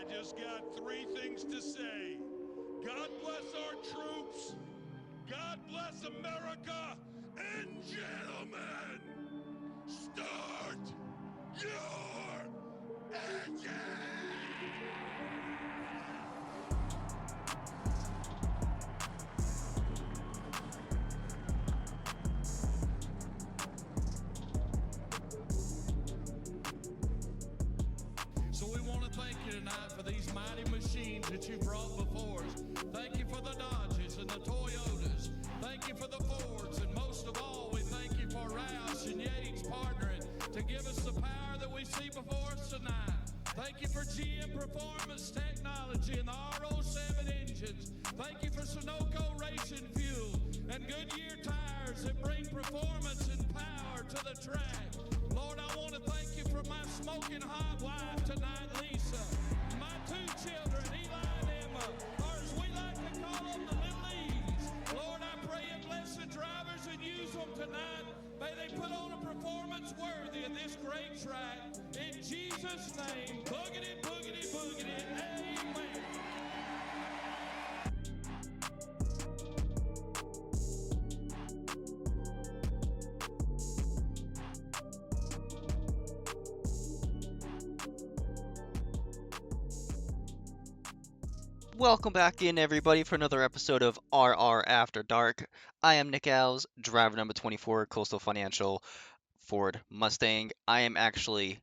just got three things to say. God bless our troops. God bless America. And gentlemen, start your engine! So we want to thank you tonight for these mighty machines that you brought before us. Thank you for the Dodges and the Toyotas. Thank you for the Fords. And most of all, we thank you for Roush and Yates partnering to give us the power that we see before us tonight. Thank you for GM Performance Technology and the R07 engines. Thank you for Sunoco Racing Fuel and Goodyear tires that bring performance and power to the track. Lord, I want to thank you for my smoking hot wife tonight, Lisa. My two children, Eli and Emma, or as we like to call them, the little E's. Lord, I pray you bless the drivers and use them tonight. May they put on a performance worthy of this great track. In Jesus' name, boogity, boogity, boogity, amen. Welcome back in, everybody, for another episode of RR After Dark. I am Nick Alves, driver number 24, Coastal Financial Ford Mustang. I am actually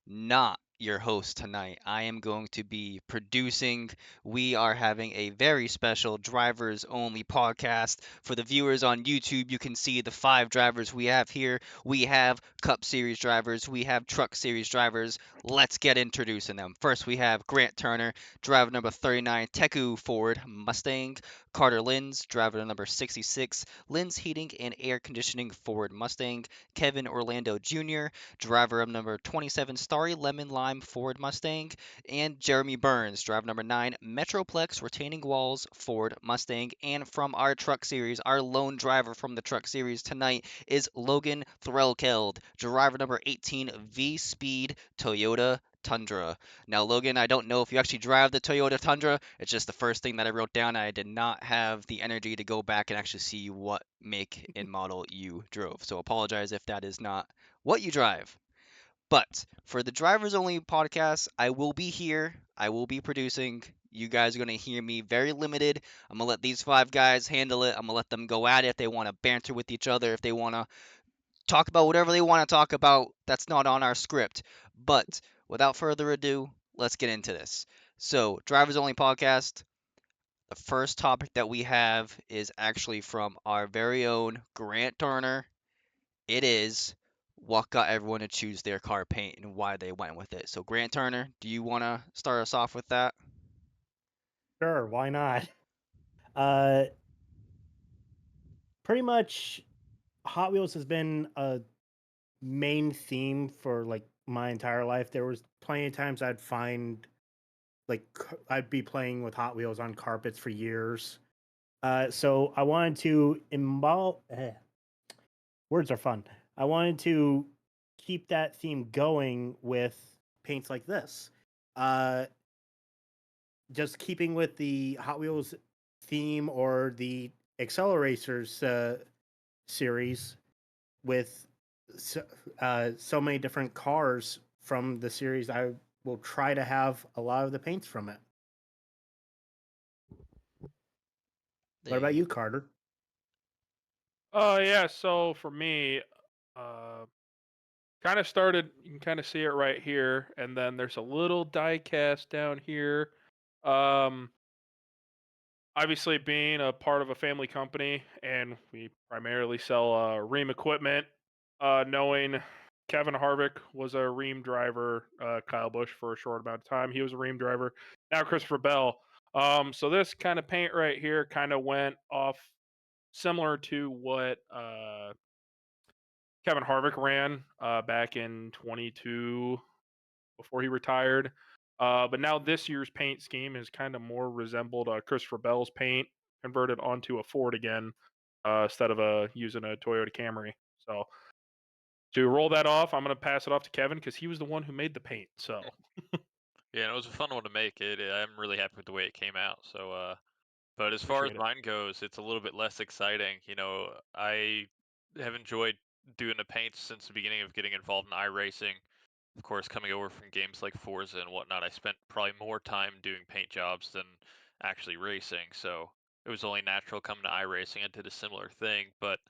not your host tonight. I am going to be producing. We are having a very special drivers only podcast. For the viewers on YouTube, you can see the 5 drivers we have here. We have Cup Series drivers, we have Truck Series drivers. Let's get introducing them. First, we have Grant Turner, driver number 39, Teku Ford Mustang. Carter Linz, driver number 66, Linz Heating and Air Conditioning Ford Mustang. Kevin Orlando Jr., driver of number 27, Starry Lemon Lime Ford Mustang, and Jeremy Burns, driver number 9, Metroplex Retaining Walls Ford Mustang. And from our truck series, our lone driver from the truck series tonight is Logan Threlkeld, driver number 18, V Speed Toyota Tundra. Now, Logan, I don't know if you actually drive the Toyota Tundra. It's just the first thing that I wrote down. I did not have the energy to go back and actually see what make and model you drove. So apologize if that is not what you drive. But for the drivers only podcast, I will be here. I will be producing. You guys are going to hear me very limited. I'm going to let these 5 guys handle it. I'm going to let them go at it if they want to banter with each other, if they want to talk about whatever they want to talk about. That's not on our script. But without further ado, let's get into this. So, drivers only podcast. The first topic that we have is actually from our very own Grant Turner. It is what got everyone to choose their car paint and why they went with it. So, Grant Turner, do you want to start us off with that? Sure, why not? Uh, Pretty much, Hot Wheels has been a main theme for like my entire life. There was plenty of times I'd find I'd be playing with Hot Wheels on carpets for years. So I wanted to words are fun. I wanted to keep that theme going with paints like this. Uh, just keeping with the Hot Wheels theme or the Acceleracers series with so many different cars from the series, I will try to have a lot of the paints from it. What There you about go. you, Carter? Yeah, so for me, uh, kind of started, you can kind of see it right here, and then there's a little die cast down here. Um, Obviously, being a part of a family company, and we primarily sell Ream equipment, knowing Kevin Harvick was a Ream driver, Kyle Busch for a short amount of time, he was a Ream driver. Now Christopher Bell. So this kind of paint right here kind of went off similar to what Kevin Harvick ran back in 22 before he retired. But now this year's paint scheme has kind of more resembled Christopher Bell's paint converted onto a Ford again instead of using a Toyota Camry. So to roll that off, I'm going to pass it off to Kevin because he was the one who made the paint. So Yeah, and it was a fun one to make. I'm really happy with the way it came out. So, but as far as Appreciate it. mine goes, it's a little bit less exciting. I have enjoyed doing the paints since the beginning of getting involved in iRacing. Of course, coming over from games like Forza and whatnot, I spent probably more time doing paint jobs than actually racing. So it was only natural coming to iRacing. I did a similar thing, but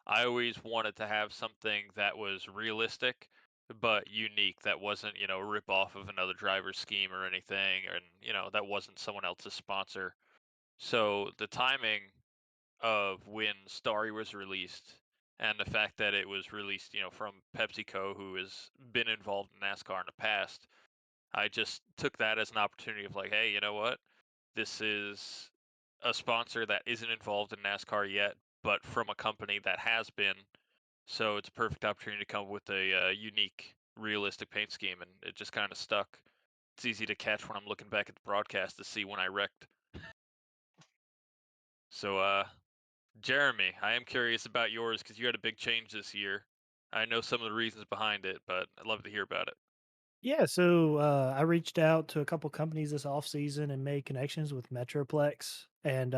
I always wanted to have something that was realistic but unique, that wasn't, a rip off of another driver's scheme or anything, and that wasn't someone else's sponsor. So the timing of when Starry was released and the fact that it was released, from PepsiCo, who has been involved in NASCAR in the past, I just took that as an opportunity of like, hey, you know what? This is a sponsor that isn't involved in NASCAR yet, but from a company that has been. So it's a perfect opportunity to come up with a unique, realistic paint scheme, and it just kind of stuck. It's easy to catch when I'm looking back at the broadcast to see when I wrecked. So, Jeremy, I am curious about yours because you had a big change this year. I know some of the reasons behind it, but I'd love to hear about it. Yeah, so I reached out to a couple companies this off season and made connections with Metroplex, and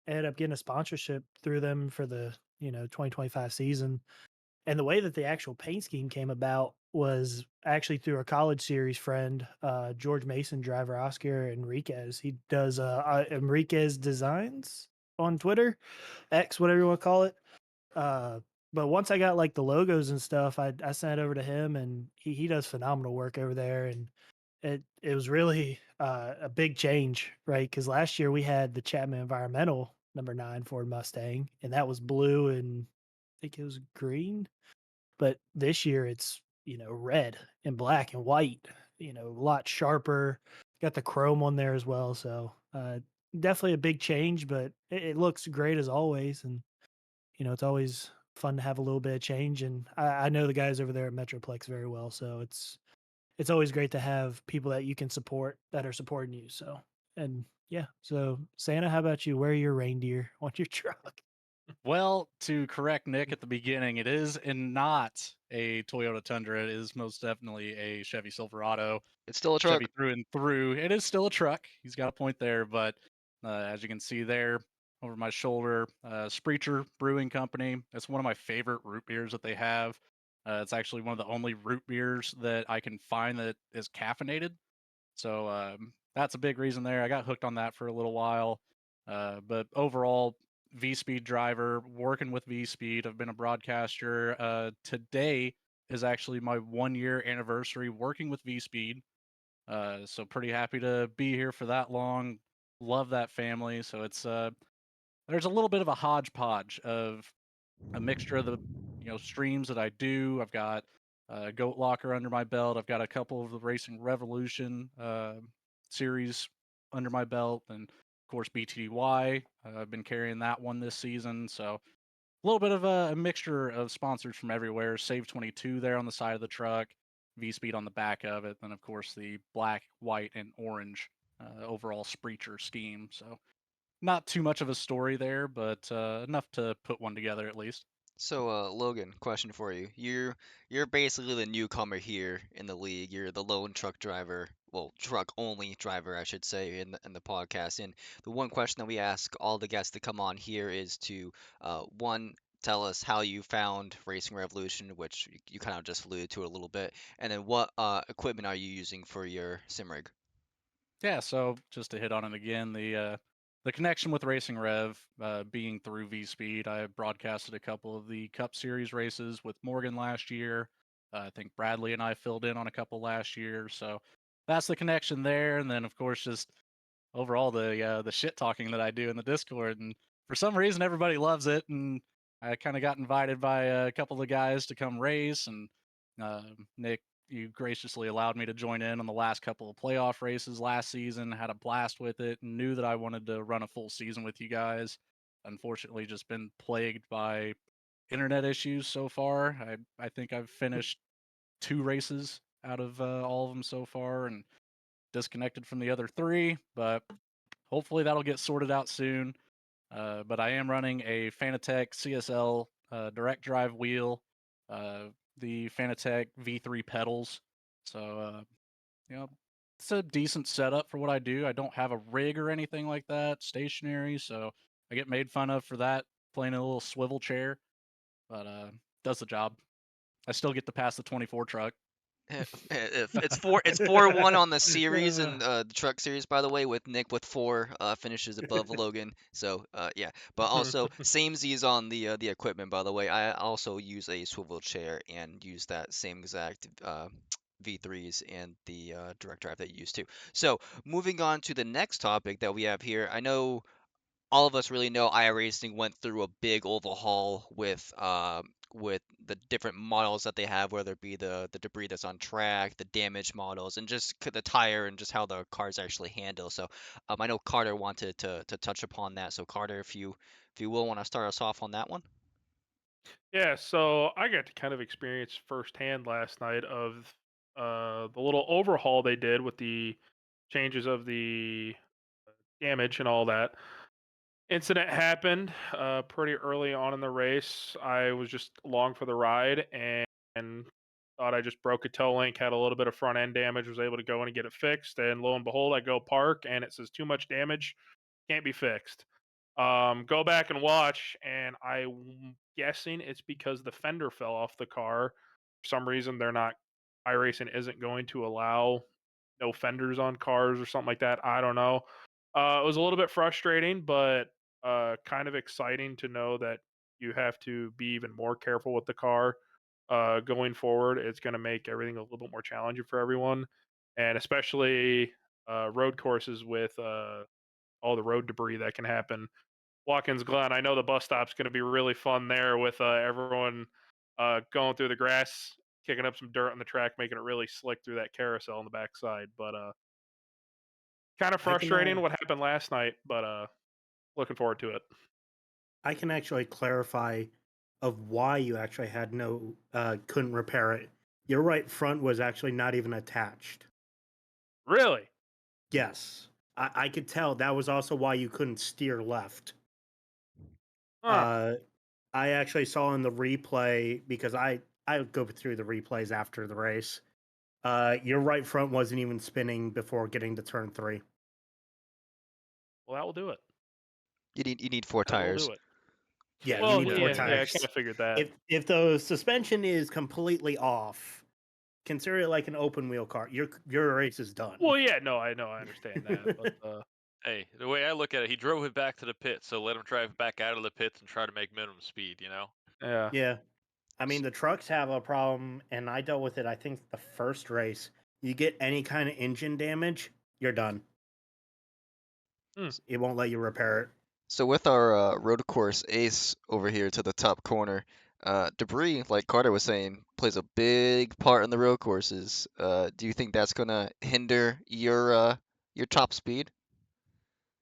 ended up getting a sponsorship through them for the 2025 season. And the way that the actual paint scheme came about was actually through a college series friend, George Mason driver Oscar Enriquez. He does Enriquez Designs on Twitter, X, whatever you want to call it. But once I got like the logos and stuff, I sent it over to him, and he does phenomenal work over there. And it was really a big change, right? Because last year we had the Chapman Environmental #9 Ford Mustang, and that was blue and I think it was green. But this year it's red and black and white, a lot sharper. Got the chrome on there as well, so definitely a big change, but it looks great as always. And it's always fun to have a little bit of change. And I know the guys over there at Metroplex very well, so it's always great to have people that you can support that are supporting you. So, and yeah, so Santa, how about you? Where are your reindeer on your truck? Well, to correct Nick at the beginning, it is and not a Toyota Tundra. It is most definitely a Chevy Silverado. It's still a truck. Chevy through and through. It is still a truck. He's got a point there, but as you can see there over my shoulder, Spreacher Brewing Company. It's one of my favorite root beers that they have. It's actually one of the only root beers that I can find that is caffeinated. So that's a big reason there. I got hooked on that for a little while. But overall, V Speed driver, working with V Speed. I've been a broadcaster. Today is actually my 1 year anniversary working with V Speed. So pretty happy to be here for that long. Love that family. So it's there's a little bit of a hodgepodge of a mixture of the streams that I do. I've got Goat Locker under my belt. I've got a couple of the Racing Revolution series under my belt, and of course BTDY. I've been carrying that one this season, so a little bit of a mixture of sponsors from everywhere. Save 22 there on the side of the truck, V Speed on the back of it, and of course the black, white, and orange overall Spreacher scheme. So not too much of a story there, but enough to put one together at least. So, Logan, question for you. You're basically the newcomer here in the league. You're the lone truck driver, well, truck only driver, I should say, in the podcast. And the one question that we ask all the guests to come on here is to, one, tell us how you found Racing Revolution, which you kind of just alluded to a little bit, and then what equipment are you using for your sim rig? Yeah, so just to hit on it again, the connection with Racing Rev being through V Speed, I broadcasted a couple of the Cup Series races with Morgan last year. I think Bradley and I filled in on a couple last year, so that's the connection there. And then of course just overall the shit talking that I do in the Discord, and for some reason everybody loves it. And I kind of got invited by a couple of guys to come race, and Nick, you graciously allowed me to join in on the last couple of playoff races last season. Had a blast with it, and knew that I wanted to run a full season with you guys. Unfortunately, just been plagued by internet issues so far. I think I've finished 2 races out of all of them so far, and disconnected from the other 3. But hopefully that'll get sorted out soon. But I am running a Fanatec CSL direct drive wheel, the Fanatec V3 pedals. So, it's a decent setup for what I do. I don't have a rig or anything like that, stationary, so I get made fun of for that, playing in a little swivel chair, but does the job. I still get to pass the 24 truck. It's 4-1 on the series and the truck series, by the way, with Nick with 4 finishes above Logan. So yeah, but also samesies on the equipment, by the way. I also use a swivel chair and use that same exact V3s and the direct drive that you used to. So moving on to the next topic that we have here, I know all of us really know iRacing went through a big overhaul with the different models that they have, whether it be the debris that's on track, the damage models, and just the tire and just how the cars actually handle. So I know Carter wanted to touch upon that. So Carter, if you will want to start us off on that one. Yeah, so I got to kind of experience firsthand last night of the little overhaul they did with the changes of the damage and all that. Incident happened pretty early on in the race. I was just along for the ride and thought I just broke a toe link, had a little bit of front end damage, was able to go in and get it fixed. And lo and behold, I go park and it says too much damage, can't be fixed. Go back and watch, and I'm guessing it's because the fender fell off the car. For some reason, they're not iRacing isn't going to allow no fenders on cars or something like that. I don't know. It was a little bit frustrating, but kind of exciting to know that you have to be even more careful with the car going forward. It's going to make everything a little bit more challenging for everyone, and especially road courses with all the road debris that can happen. Watkins Glen, I know the bus stop's going to be really fun there with everyone going through the grass, kicking up some dirt on the track, making it really slick through that carousel on the backside. But kind of I can frustrating what happened last night, but looking forward to it. I can actually clarify of why you actually had no couldn't repair it. Your right front was actually not even attached. Really? Yes, I could tell that was also why you couldn't steer left. Huh. I actually saw in the replay because I go through the replays after the race. Your right front wasn't even spinning before getting to turn 3. Well, that will do it. You need 4 That will tires. do it. Yeah, Well, you need yeah, 4 yeah, I tires. kind of figured that. If the suspension is completely off, consider it like an open wheel car. Your race is done. Well, yeah, no, I know, I understand that, but Hey, the way I look at it, he drove it back to the pit, so let him drive back out of the pits and try to make minimum speed, you know? yeah. Yeah. I mean, the trucks have a problem, and I dealt with it, I think, the first race. You get any kind of engine damage, you're done. Hmm. It won't let you repair it. So with our road course ace over here to the top corner, debris, like Carter was saying, plays a big part in the road courses. Do you think that's gonna hinder your top speed?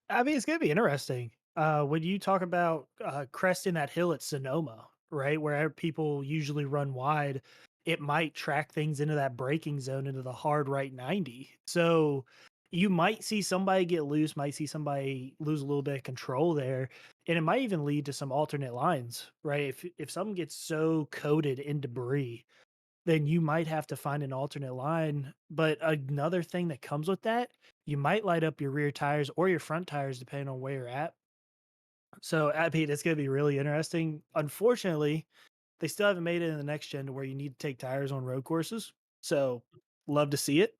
I mean, it's gonna be interesting. When you talk about cresting that hill at Sonoma, right, where people usually run wide, it might track things into that braking zone into the hard right 90. So you might see somebody get loose, might see somebody lose a little bit of control there, and it might even lead to some alternate lines, right? If something gets so coated in debris, then you might have to find an alternate line. But another thing that comes with that, you might light up your rear tires or your front tires depending on where you're at. So I mean, it's going to be really interesting. Unfortunately, they still haven't made it in the next gen to where you need to take tires on road courses. So love to see it,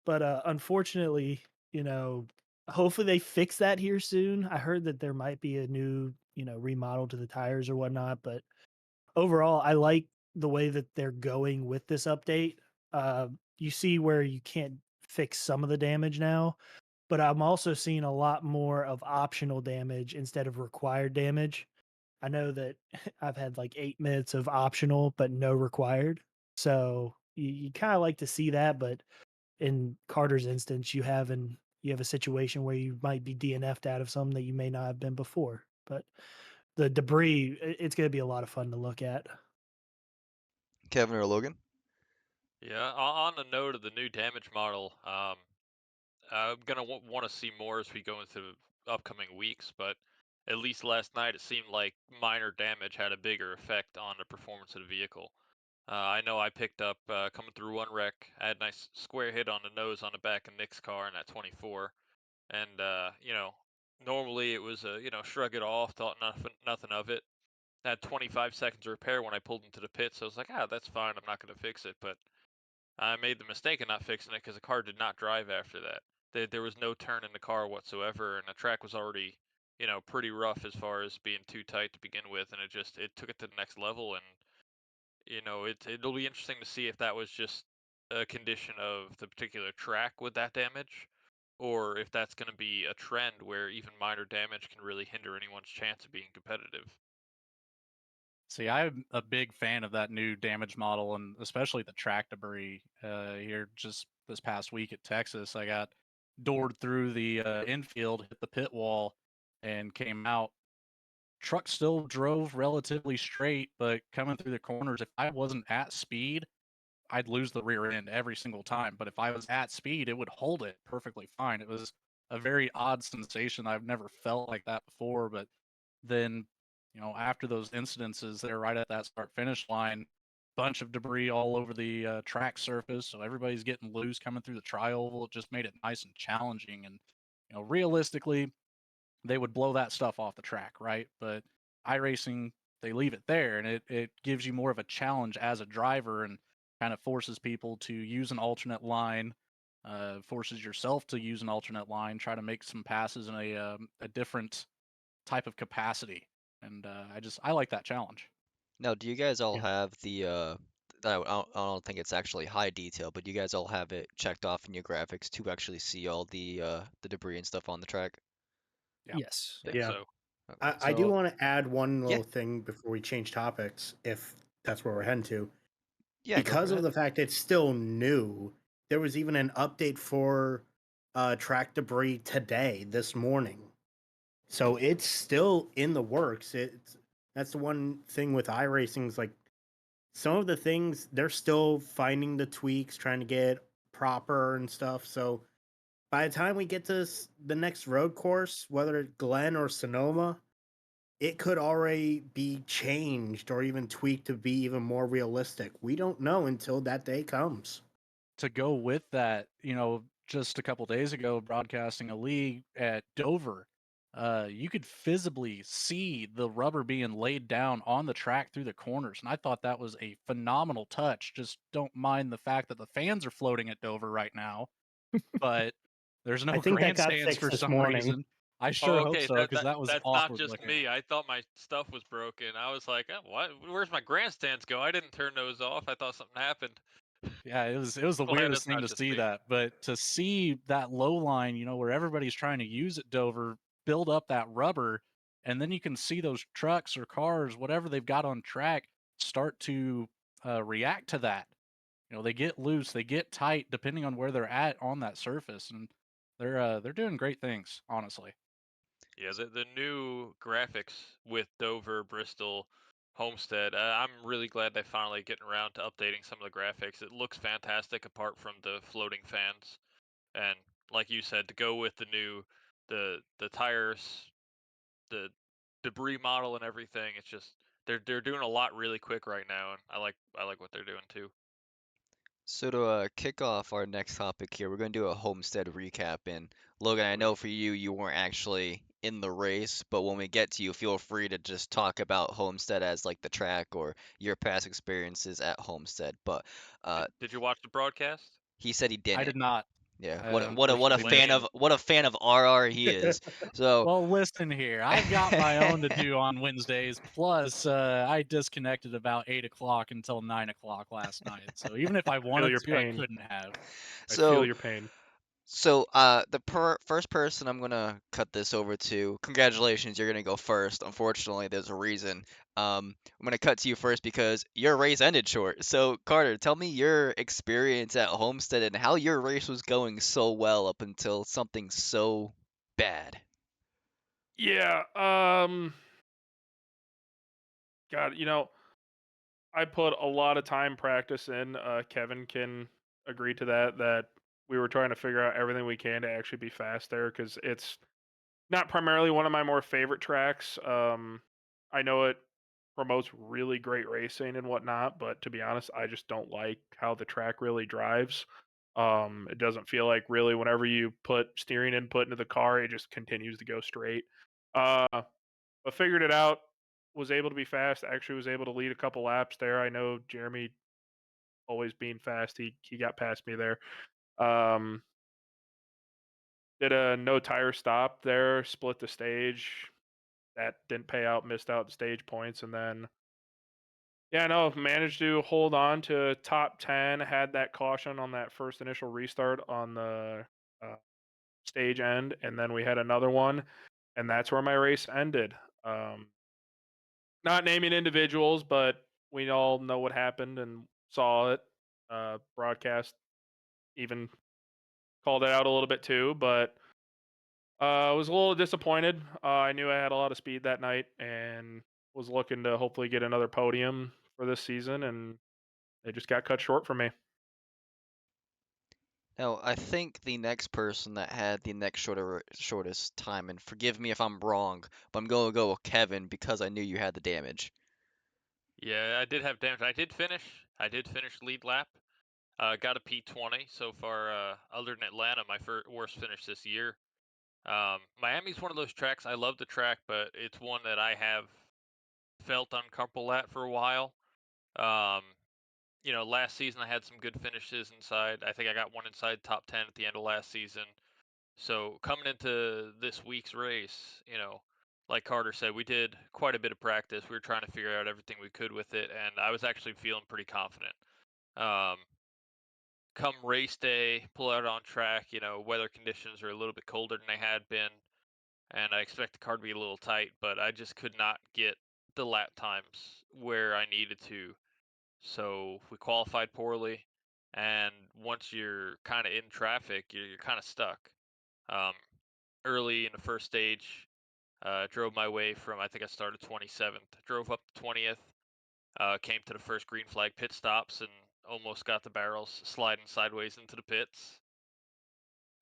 but unfortunately, you know, hopefully they fix that here soon. I heard that there might be a new, remodel to the tires or whatnot, but overall, I like the way that they're going with this update. You see where you can't fix some of the damage now, but I'm also seeing a lot more of optional damage instead of required damage. I know that I've had like 8 minutes of optional, but no required. So you kind of like to see that, but in Carter's instance, you have a situation where you might be DNF'd out of something that you may not have been before. But the debris, it's going to be a lot of fun to look at. Kevin or Logan? Yeah, on the note of the new damage model, I'm gonna want to see more as we go into the upcoming weeks, but at least last night it seemed like minor damage had a bigger effect on the performance of the vehicle. I know I picked up coming through one wreck. I had a nice square hit on the nose on the back of Nick's car in that 24, and normally it was shrug it off, thought nothing of it. I had 25 seconds to repair when I pulled into the pit, so I was like, that's fine. I'm not going to fix it. But I made the mistake of not fixing it because the car did not drive after that. There was no turn in the car whatsoever, and the track was already, pretty rough as far as being too tight to begin with, and it took it to the next level. And it'll be interesting to see if that was just a condition of the particular track with that damage, or if that's going to be a trend where even minor damage can really hinder anyone's chance of being competitive. See, I'm a big fan of that new damage model, and especially the track debris. Here, just this past week at Texas, I got doored through the infield, hit the pit wall, and came out. Truck still drove relatively straight, but coming through the corners, if I wasn't at speed, I'd lose the rear end every single time. But if I was at speed, it would hold it perfectly fine. It was a very odd sensation. I've never felt like that before. But then, after those incidences, they're right at that start finish line, bunch of debris all over the track surface. So everybody's getting loose coming through the tri-oval. It just made it nice and challenging. And, realistically, they would blow that stuff off the track, right? But iRacing, they leave it there, and it gives you more of a challenge as a driver, and kind of forces people to use an alternate line, forces yourself to use an alternate line, try to make some passes in a different type of capacity, and I like that challenge. Now, do you guys all Yeah. have the I don't think it's actually high detail, but you guys all have it checked off in your graphics to actually see all the debris and stuff on the track? Yeah. Yes. I think Yeah. so. Okay. I do So want to add one Yeah, little thing before we change topics, if that's where we're heading to. yeah, go for Because of it. the fact it's still new, there was even an update for track debris today, this morning. So it's still in the works. That's the one thing with iRacing is like some of the things they're still finding the tweaks, trying to get proper and stuff. So by the time we get to the next road course, whether it's Glen or Sonoma, it could already be changed or even tweaked to be even more realistic. We don't know until that day comes. to go with that, just a couple days ago, broadcasting a league at Dover, you could visibly see the rubber being laid down on the track through the corners, and I thought that was a phenomenal touch. Just don't mind the fact that the fans are floating at Dover right now, but there's I no think that got grandstands fixed for this some morning. reason. I Oh, sure hope okay. so, That because that that was that's not awkward just looking. me. I thought my stuff was broken. I was like, what? Where's my grandstands go? I didn't turn those off. I thought something happened. Yeah, it was the Glad weirdest it's thing not to just see me. that, but to see that low line, where everybody's trying to use it, Dover, build up that rubber, and then you can see those trucks or cars, whatever they've got on track, start to react to that. They get loose, they get tight, depending on where they're at on that surface, and they're doing great things, honestly. Yeah, the new graphics with Dover, Bristol, Homestead. I'm really glad they're finally getting around to updating some of the graphics. It looks fantastic apart from the floating fans. And like you said, to go with the new the tires, the debris model and everything, it's just they're doing a lot really quick right now, and I like what they're doing too. So to kick off our next topic here, we're going to do a Homestead recap. And Logan, I Sweet. know for you, you weren't actually in the race, but when we get to you, feel free to just talk about Homestead as like the track or your past experiences at Homestead. But Did you watch the broadcast? he said he I didn't. did not, Yeah, what a unfortunately fan missed Lame. it. of RR he is. So Well, listen here. I've got my own to do on Wednesdays. Plus, I disconnected about 8 o'clock until 9 o'clock last night. So even if I Feel wanted your to, I pain. couldn't have. I feel so your pain. the first person I'm gonna cut this over to, congratulations, you're gonna go first. Unfortunately, there's a reason. I'm gonna cut to you first because your race ended short. So Carter, tell me your experience at Homestead and how your race was going so well up until something so bad. Yeah. God, I put a lot of time practice in. Kevin can agree to that. That we were trying to figure out everything we can to actually be fast there because it's not primarily one of my more favorite tracks. I know it promotes really great racing and whatnot, but to be honest, I just don't like how the track really drives. It doesn't feel like really whenever you put steering input into the car, it just continues to go straight. Uh, but figured it out. Was able to be fast. Actually, was able to lead a couple laps there. I know Jeremy always being fast. He got past me there. Um, did a no tire stop there. Split the stage. That didn't pay out. Missed out the stage points, and then yeah, no, managed to hold on to top 10. Had that caution on that first initial restart on the uh, stage end, and then we had another one, and that's where my race ended. Um, Not naming individuals, but we all know what happened and saw it. Broadcast even called it out a little bit too, but I was a little disappointed. I knew I had a lot of speed that night and was looking to hopefully get another podium for this season, and they just got cut short for me. Now, I think the next person that had the next shortest time, and forgive me if I'm wrong, but I'm going to go with Kevin because I knew you had the damage. Yeah, I did have damage. I did finish lead lap. Got a P20 so far. Other than Atlanta, my worst finish this year. Miami's one of those tracks. I love the track, but it's one that I have felt uncomfortable at for a while. Last season I had some good finishes inside. I think I got one inside top 10 at the end of last season. So coming into this week's race, like Carter said, we did quite a bit of practice. We were trying to figure out everything we could with it, and I was actually feeling pretty confident. Come race day, pull out on track, weather conditions are a little bit colder than they had been, and I expect the car to be a little tight, but I just could not get the lap times where I needed to. So we qualified poorly, and once you're kind of in traffic, you're kind of stuck. Early in the first stage, drove my way from, I think I started 27th, drove up to 20th, came to the first green flag pit stops and almost got the barrels sliding sideways into the pits.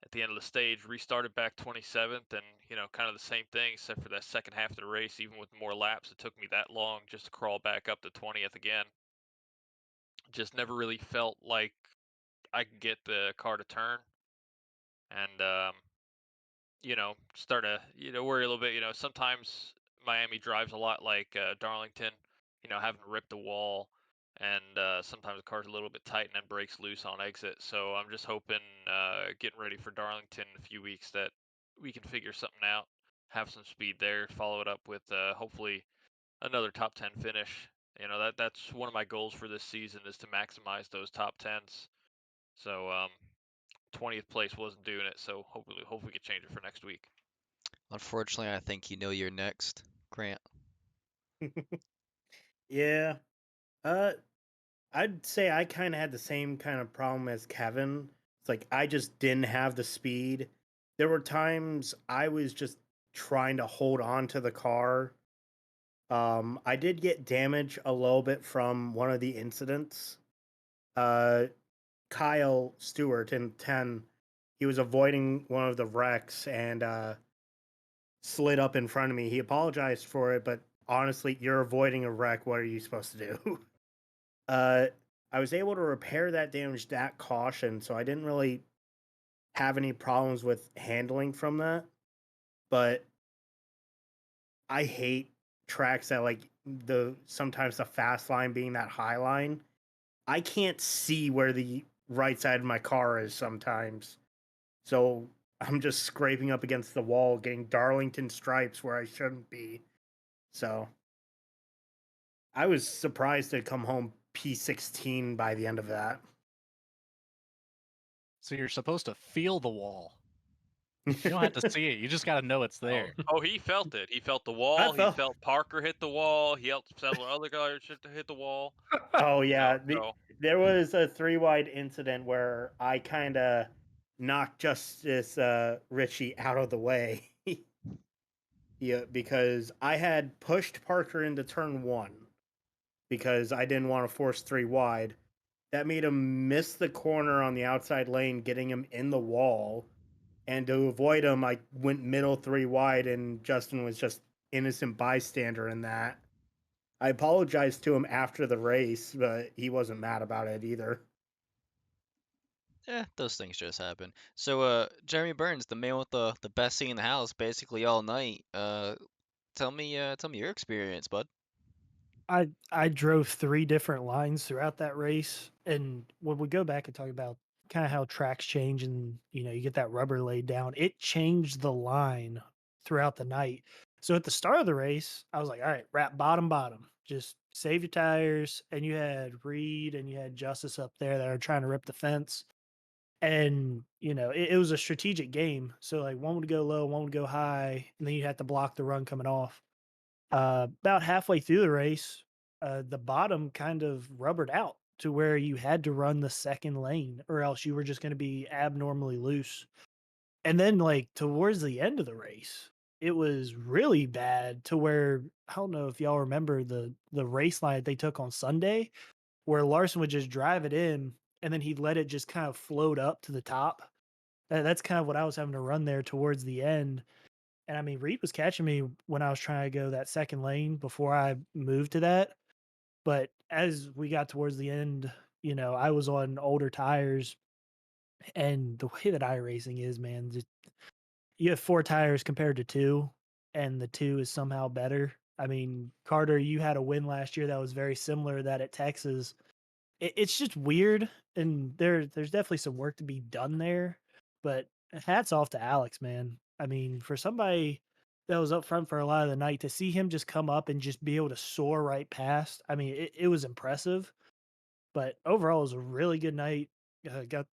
At the end of the stage, restarted back 27th, and kind of the same thing, except for that second half of the race. Even with more laps, it took me that long just to crawl back up to 20th again. Just never really felt like I could get the car to turn, and start to worry a little bit. Sometimes Miami drives a lot like Darlington. Having to rip the wall, and sometimes the car's a little bit tight and then breaks loose on exit. So I'm just hoping, getting ready for Darlington in a few weeks, that we can figure something out, have some speed there, follow it up with hopefully another top 10 finish. That's one of my goals for this season, is to maximize those top 10s. So 20th place wasn't doing it, so hopefully we can change it for next week. Unfortunately, I think you know you're next, Grant. Yeah. I'd say I kind of had the same kind of problem as Kevin. It's like I just didn't have the speed. There were times I was just trying to hold on to the car. I did get damage a little bit from one of the incidents. Kyle Stewart in 10, he was avoiding one of the wrecks and slid up in front of me. He apologized for it, but honestly, you're avoiding a wreck. What are you supposed to do? I was able to repair that damage that caution, so I didn't really have any problems with handling from that. But I hate tracks that like sometimes the fast line being that high line. I can't see where the right side of my car is sometimes. So I'm just scraping up against the wall, getting Darlington stripes where I shouldn't be. So I was surprised to come home P16 by the end of that. So you're supposed to feel the wall. You don't have to see it. You just got to know it's there. Oh, he felt it. He felt the wall. felt- He felt Parker hit the wall. He helped several other guys hit the wall. Oh yeah, So there was a 3-wide incident where I kind of knocked Justice Richie out of the way. Yeah, because I had pushed Parker into turn 1 because I didn't want to force 3 wide. That made him miss the corner on the outside lane, getting him in the wall. And to avoid him, I went middle 3 wide, and Justin was just innocent bystander in that. I apologized to him after the race, but he wasn't mad about it either. Yeah, those things just happen. So, Jeremy Burns, the man with the best seat in the house, basically all night. Tell me your experience, bud. I drove 3 different lines throughout that race, and when we go back and talk about kinda how tracks change and, you get that rubber laid down, it changed the line throughout the night. So at the start of the race, I was like, "Alright, wrap bottom, just save your tires," and you had Reed and you had Justice up there that are trying to rip the fence, and, it was a strategic game, so, like, one would go low, one would go high, and then you had to block the run coming off. About halfway through the race, the bottom kind of rubbered out to where you had to run the second lane or else you were just going to be abnormally loose. And then, like, towards the end of the race, it was really bad to where I don't know if y'all remember the race line that they took on Sunday, where Larson would just drive it in and then he'd let it just kind of float up to the top. That's kind of what I was having to run there towards the end, and I mean, Reed was catching me when I was trying to go that second lane before I moved to that. But as we got towards the end, I was on older tires. And the way that iRacing is, man, you have 4 tires compared to 2, and the 2 is somehow better. I mean, Carter, you had a win last year that was very similar to that at Texas. It's just weird, and there's definitely some work to be done there. But hats off to Alex, man. I mean, for somebody that was up front for a lot of the night, to see him just come up and just be able to soar right past, I mean, it was impressive. But overall, it was a really good night. Got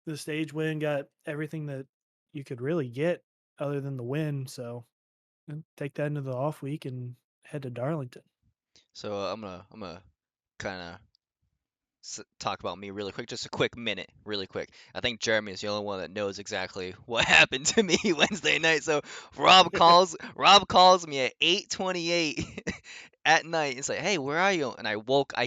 the stage win, got everything that you could really get other than the win. So take that into the off week and head to Darlington. So, I'm gonna kind of talk about me really quick, just a quick minute, really quick. I think Jeremy is the only one that knows exactly what happened to me Wednesday night. So Rob calls me at 8:28 at night and say, "Hey, where are you?" And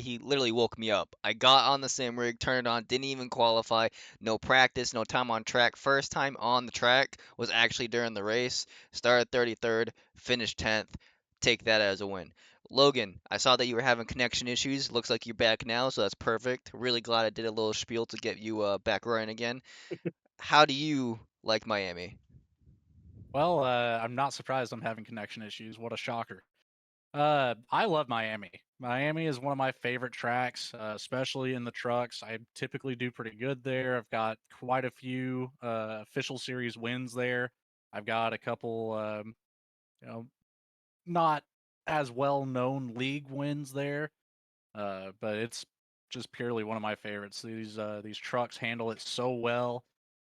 he literally woke me up. I got on the sim rig, turned it on, didn't even qualify, no practice, no time on track. First time on the track was actually during the race. Started 33rd, finished 10th. Take that as a win. Logan, I saw that you were having connection issues. Looks like you're back now, so that's perfect. Really glad I did a little spiel to get you back running again. How do you like Miami? Well, I'm not surprised I'm having connection issues. What a shocker. I love Miami. Miami is one of my favorite tracks, especially in the trucks. I typically do pretty good there. I've got quite a few official series wins there. I've got a couple, you know, not as well known league wins there, but it's just purely one of my favorites. These trucks handle it so well.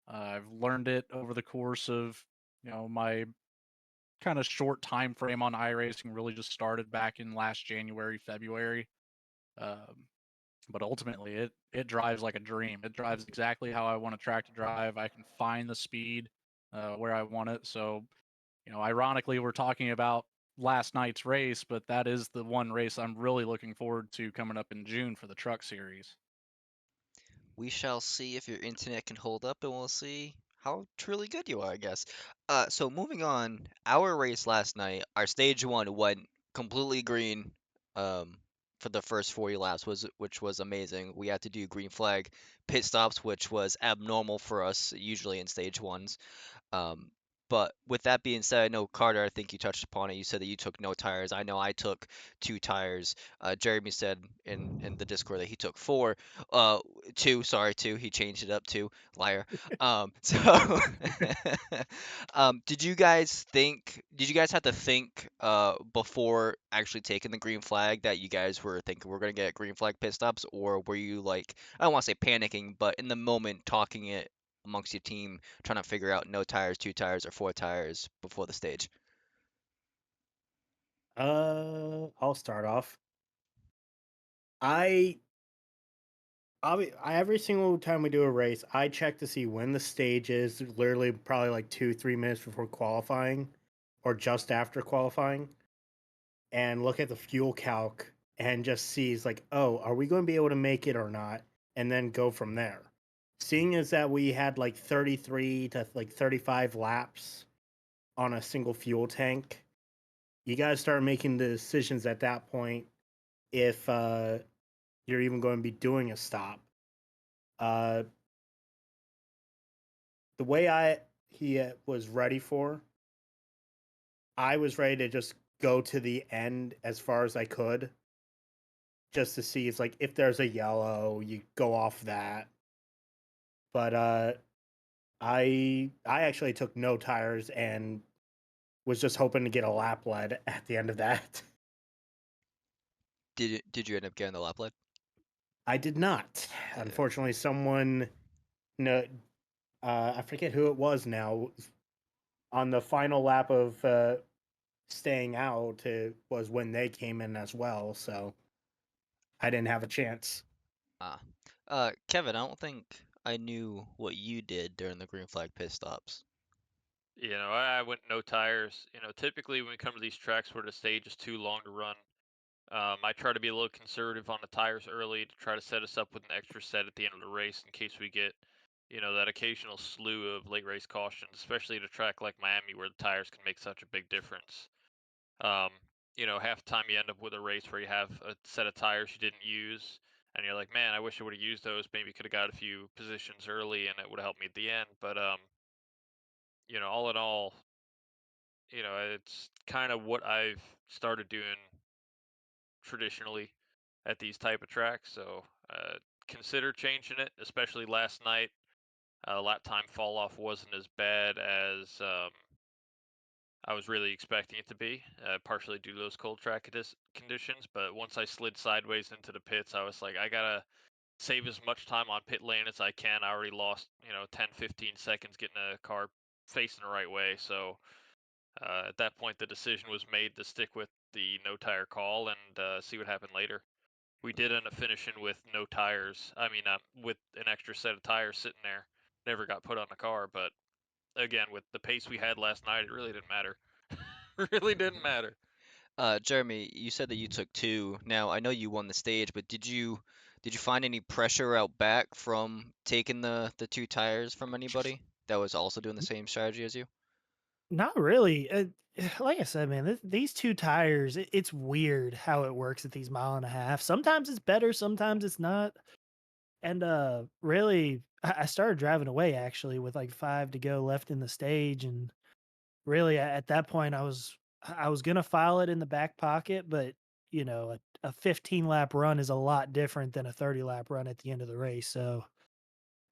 I've learned it over the course of my kind of short time frame on iRacing. Really just started back in last January, February. Um, but ultimately, it drives like a dream. It drives exactly how I want a track to drive. I can find the speed where I want it. So, ironically, we're talking about last night's race, but that is the one race I'm really looking forward to coming up in June for the Truck Series. We shall see if your internet can hold up, and we'll see how truly good you are, I guess. So moving on, our race last night, our stage one went completely green, um, for the first 40 laps, which was amazing. We had to do green flag pit stops, which was abnormal for us usually in stage ones. Um, but with that being said, I know Carter, I think you touched upon it. You said that you took no tires. I know I took 2 tires. Jeremy said in the Discord that he took 4. Uh, 2, sorry, 2. He changed it up to liar. So, did you guys think? Did you guys have to think before actually taking the green flag that you guys were thinking we're gonna get green flag pit stops, or were you like, I don't want to say panicking, but in the moment talking it amongst your team, trying to figure out no tires, 2 tires, or 4 tires before the stage? I'll start off. I every single time we do a race, I check to see when the stage is. Literally, probably like 2-3 minutes before qualifying, or just after qualifying, and look at the fuel calc and just sees like, oh, are we going to be able to make it or not, and then go from there. Seeing as that we had like 33 to like 35 laps on a single fuel tank, you got to start making the decisions at that point if you're even going to be doing a stop. The way he was ready for, I was ready to just go to the end as far as I could, just to see. It's like if there's a yellow, you go off that. But I actually took no tires and was just hoping to get a lap lead at the end of that. Did you end up getting the lap lead? I did not. Unfortunately, someone, no, I forget who it was now, on the final lap of staying out, was when they came in as well. So I didn't have a chance. Kevin, I don't think I knew what you did during the green flag pit stops. You know, I went no tires. You know, typically when we come to these tracks where the stage is too long to run, I try to be a little conservative on the tires early to try to set us up with an extra set at the end of the race in case we get, you know, that occasional slew of late race cautions, especially at a track like Miami where the tires can make such a big difference. You know, half the time you end up with a race where you have a set of tires you didn't use, and you're like, man, I wish I would have used those. Maybe could have got a few positions early, and it would have helped me at the end. But you know, all in all, you know, it's kind of what I've started doing traditionally at these type of tracks. So consider changing it, especially last night. Lap time fall off wasn't as bad as I was really expecting it to be, partially due to those cold track conditions. But once I slid sideways into the pits, I was like, I gotta save as much time on pit lane as I can. I already lost, you know, 10, 15 seconds getting a car facing the right way. So at that point, the decision was made to stick with the no tire call and see what happened later. We did end up finishing with no tires. I mean, with an extra set of tires sitting there. Never got put on the car, but again, with the pace we had last night, it really didn't matter. Really didn't matter. Jeremy, you said that you took two. Now, I know you won the stage, but did you find any pressure out back from taking the two tires from anybody that was also doing the same strategy as you? Not really. Like I said, man, these two tires, it's weird how it works at these mile and a half. Sometimes it's better, sometimes it's not. And really, I started driving away actually with like 5 to go left in the stage, and really at that point I was gonna file it in the back pocket, but you know, a 15 lap run is a lot different than a 30 lap run at the end of the race. So,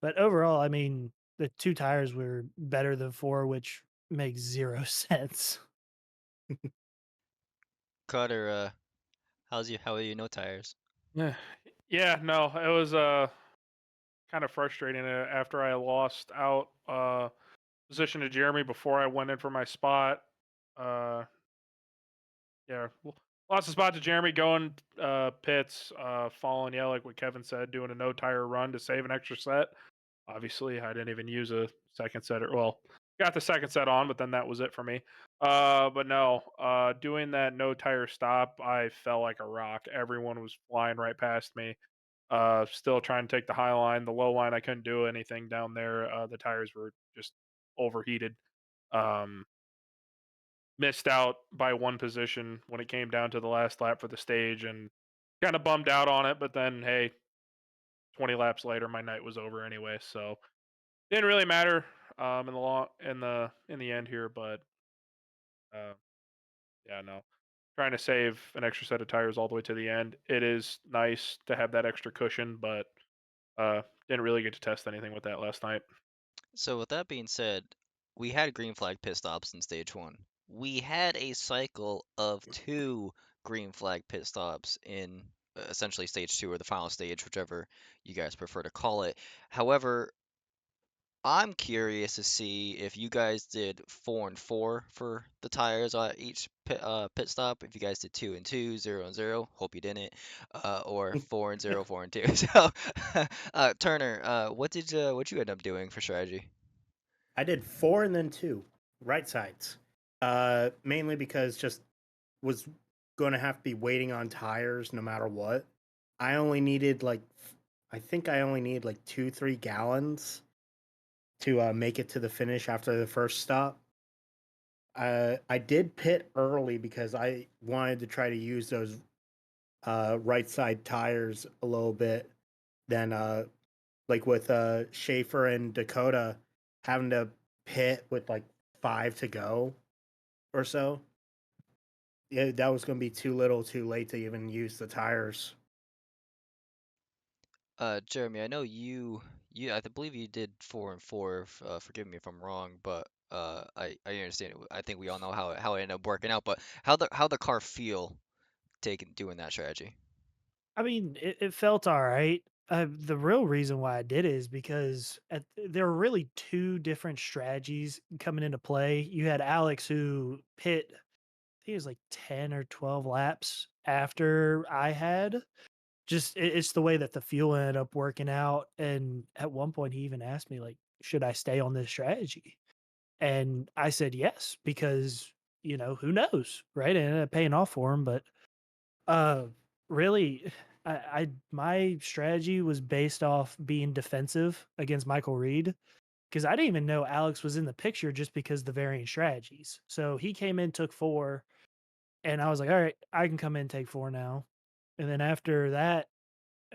but overall, I mean, the two tires were better than four, which makes zero sense. Carter, how are you no tires? Yeah, yeah, no, it was kind of frustrating after I lost out position to Jeremy before I went in for my spot. Uh, yeah, lost the spot to Jeremy going pits, falling. Yeah, like what Kevin said, doing a no tire run to save an extra set. Obviously, I didn't even use a second set. Well, got the second set on, but then that was it for me. But no, doing that no tire stop, I fell like a rock. Everyone was flying right past me. Still trying to take the high line. The low line, I couldn't do anything down there. The tires were just overheated. Um, Missed out by one position when it came down to the last lap for the stage, and kind of bummed out on it. But then, hey, 20 laps later, my night was over anyway, so didn't really matter in the end here. But uh, yeah, no, trying to save an extra set of tires all the way to the end. It is nice to have that extra cushion, but didn't really get to test anything with that last night. So with that being said, we had green flag pit stops in stage one. We had a cycle of two green flag pit stops in essentially stage two or the final stage, whichever you guys prefer to call it. However, I'm curious to see if you guys did 4 and 4 for the tires at each pit stop. If you guys did 2 and 2, 0 and 0, hope you didn't, or 4 and 0, 4 and 2. So, Turner, what you end up doing for strategy? I did 4 and then 2 right sides. Mainly because just was going to have to be waiting on tires no matter what. I only needed I think I only need like 2-3 gallons to make it to the finish after the first stop. I did pit early because I wanted to try to use those right side tires a little bit than like with Schaefer and Dakota having to pit with like 5 to go or so. Yeah, that was going to be too little, too late to even use the tires. Jeremy, I know you I believe you did 4 and 4. Forgive me if I'm wrong, but I understand it. I think we all know how it ended up working out. But how the car feel doing that strategy? I mean, it felt all right. The real reason why I did it is because there were really two different strategies coming into play. You had Alex who pit, I think it was like 10 or 12 laps after I had. Just it's the way that the fuel ended up working out. And at one point, he even asked me, like, should I stay on this strategy? And I said yes, because, who knows, right? It ended up paying off for him. But uh, really, my strategy was based off being defensive against Michael Reed because I didn't even know Alex was in the picture just because the varying strategies. So he came in, took 4, and I was like, all right, I can come in and take 4 now. And then after that,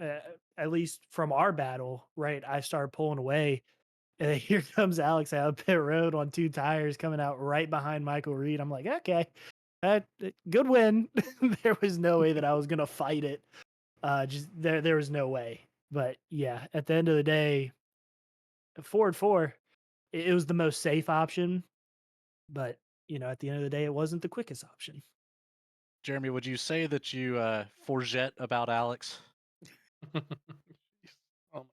uh, at least from our battle, right, I started pulling away. And then here comes Alex out of pit road on 2 tires coming out right behind Michael Reed. I'm like, okay, good win. There was no way that I was gonna fight it. Just there was no way. But yeah, at the end of the day, Ford 4, it was the most safe option. But at the end of the day, it wasn't the quickest option. Jeremy, would you say that you forget about Alex? Oh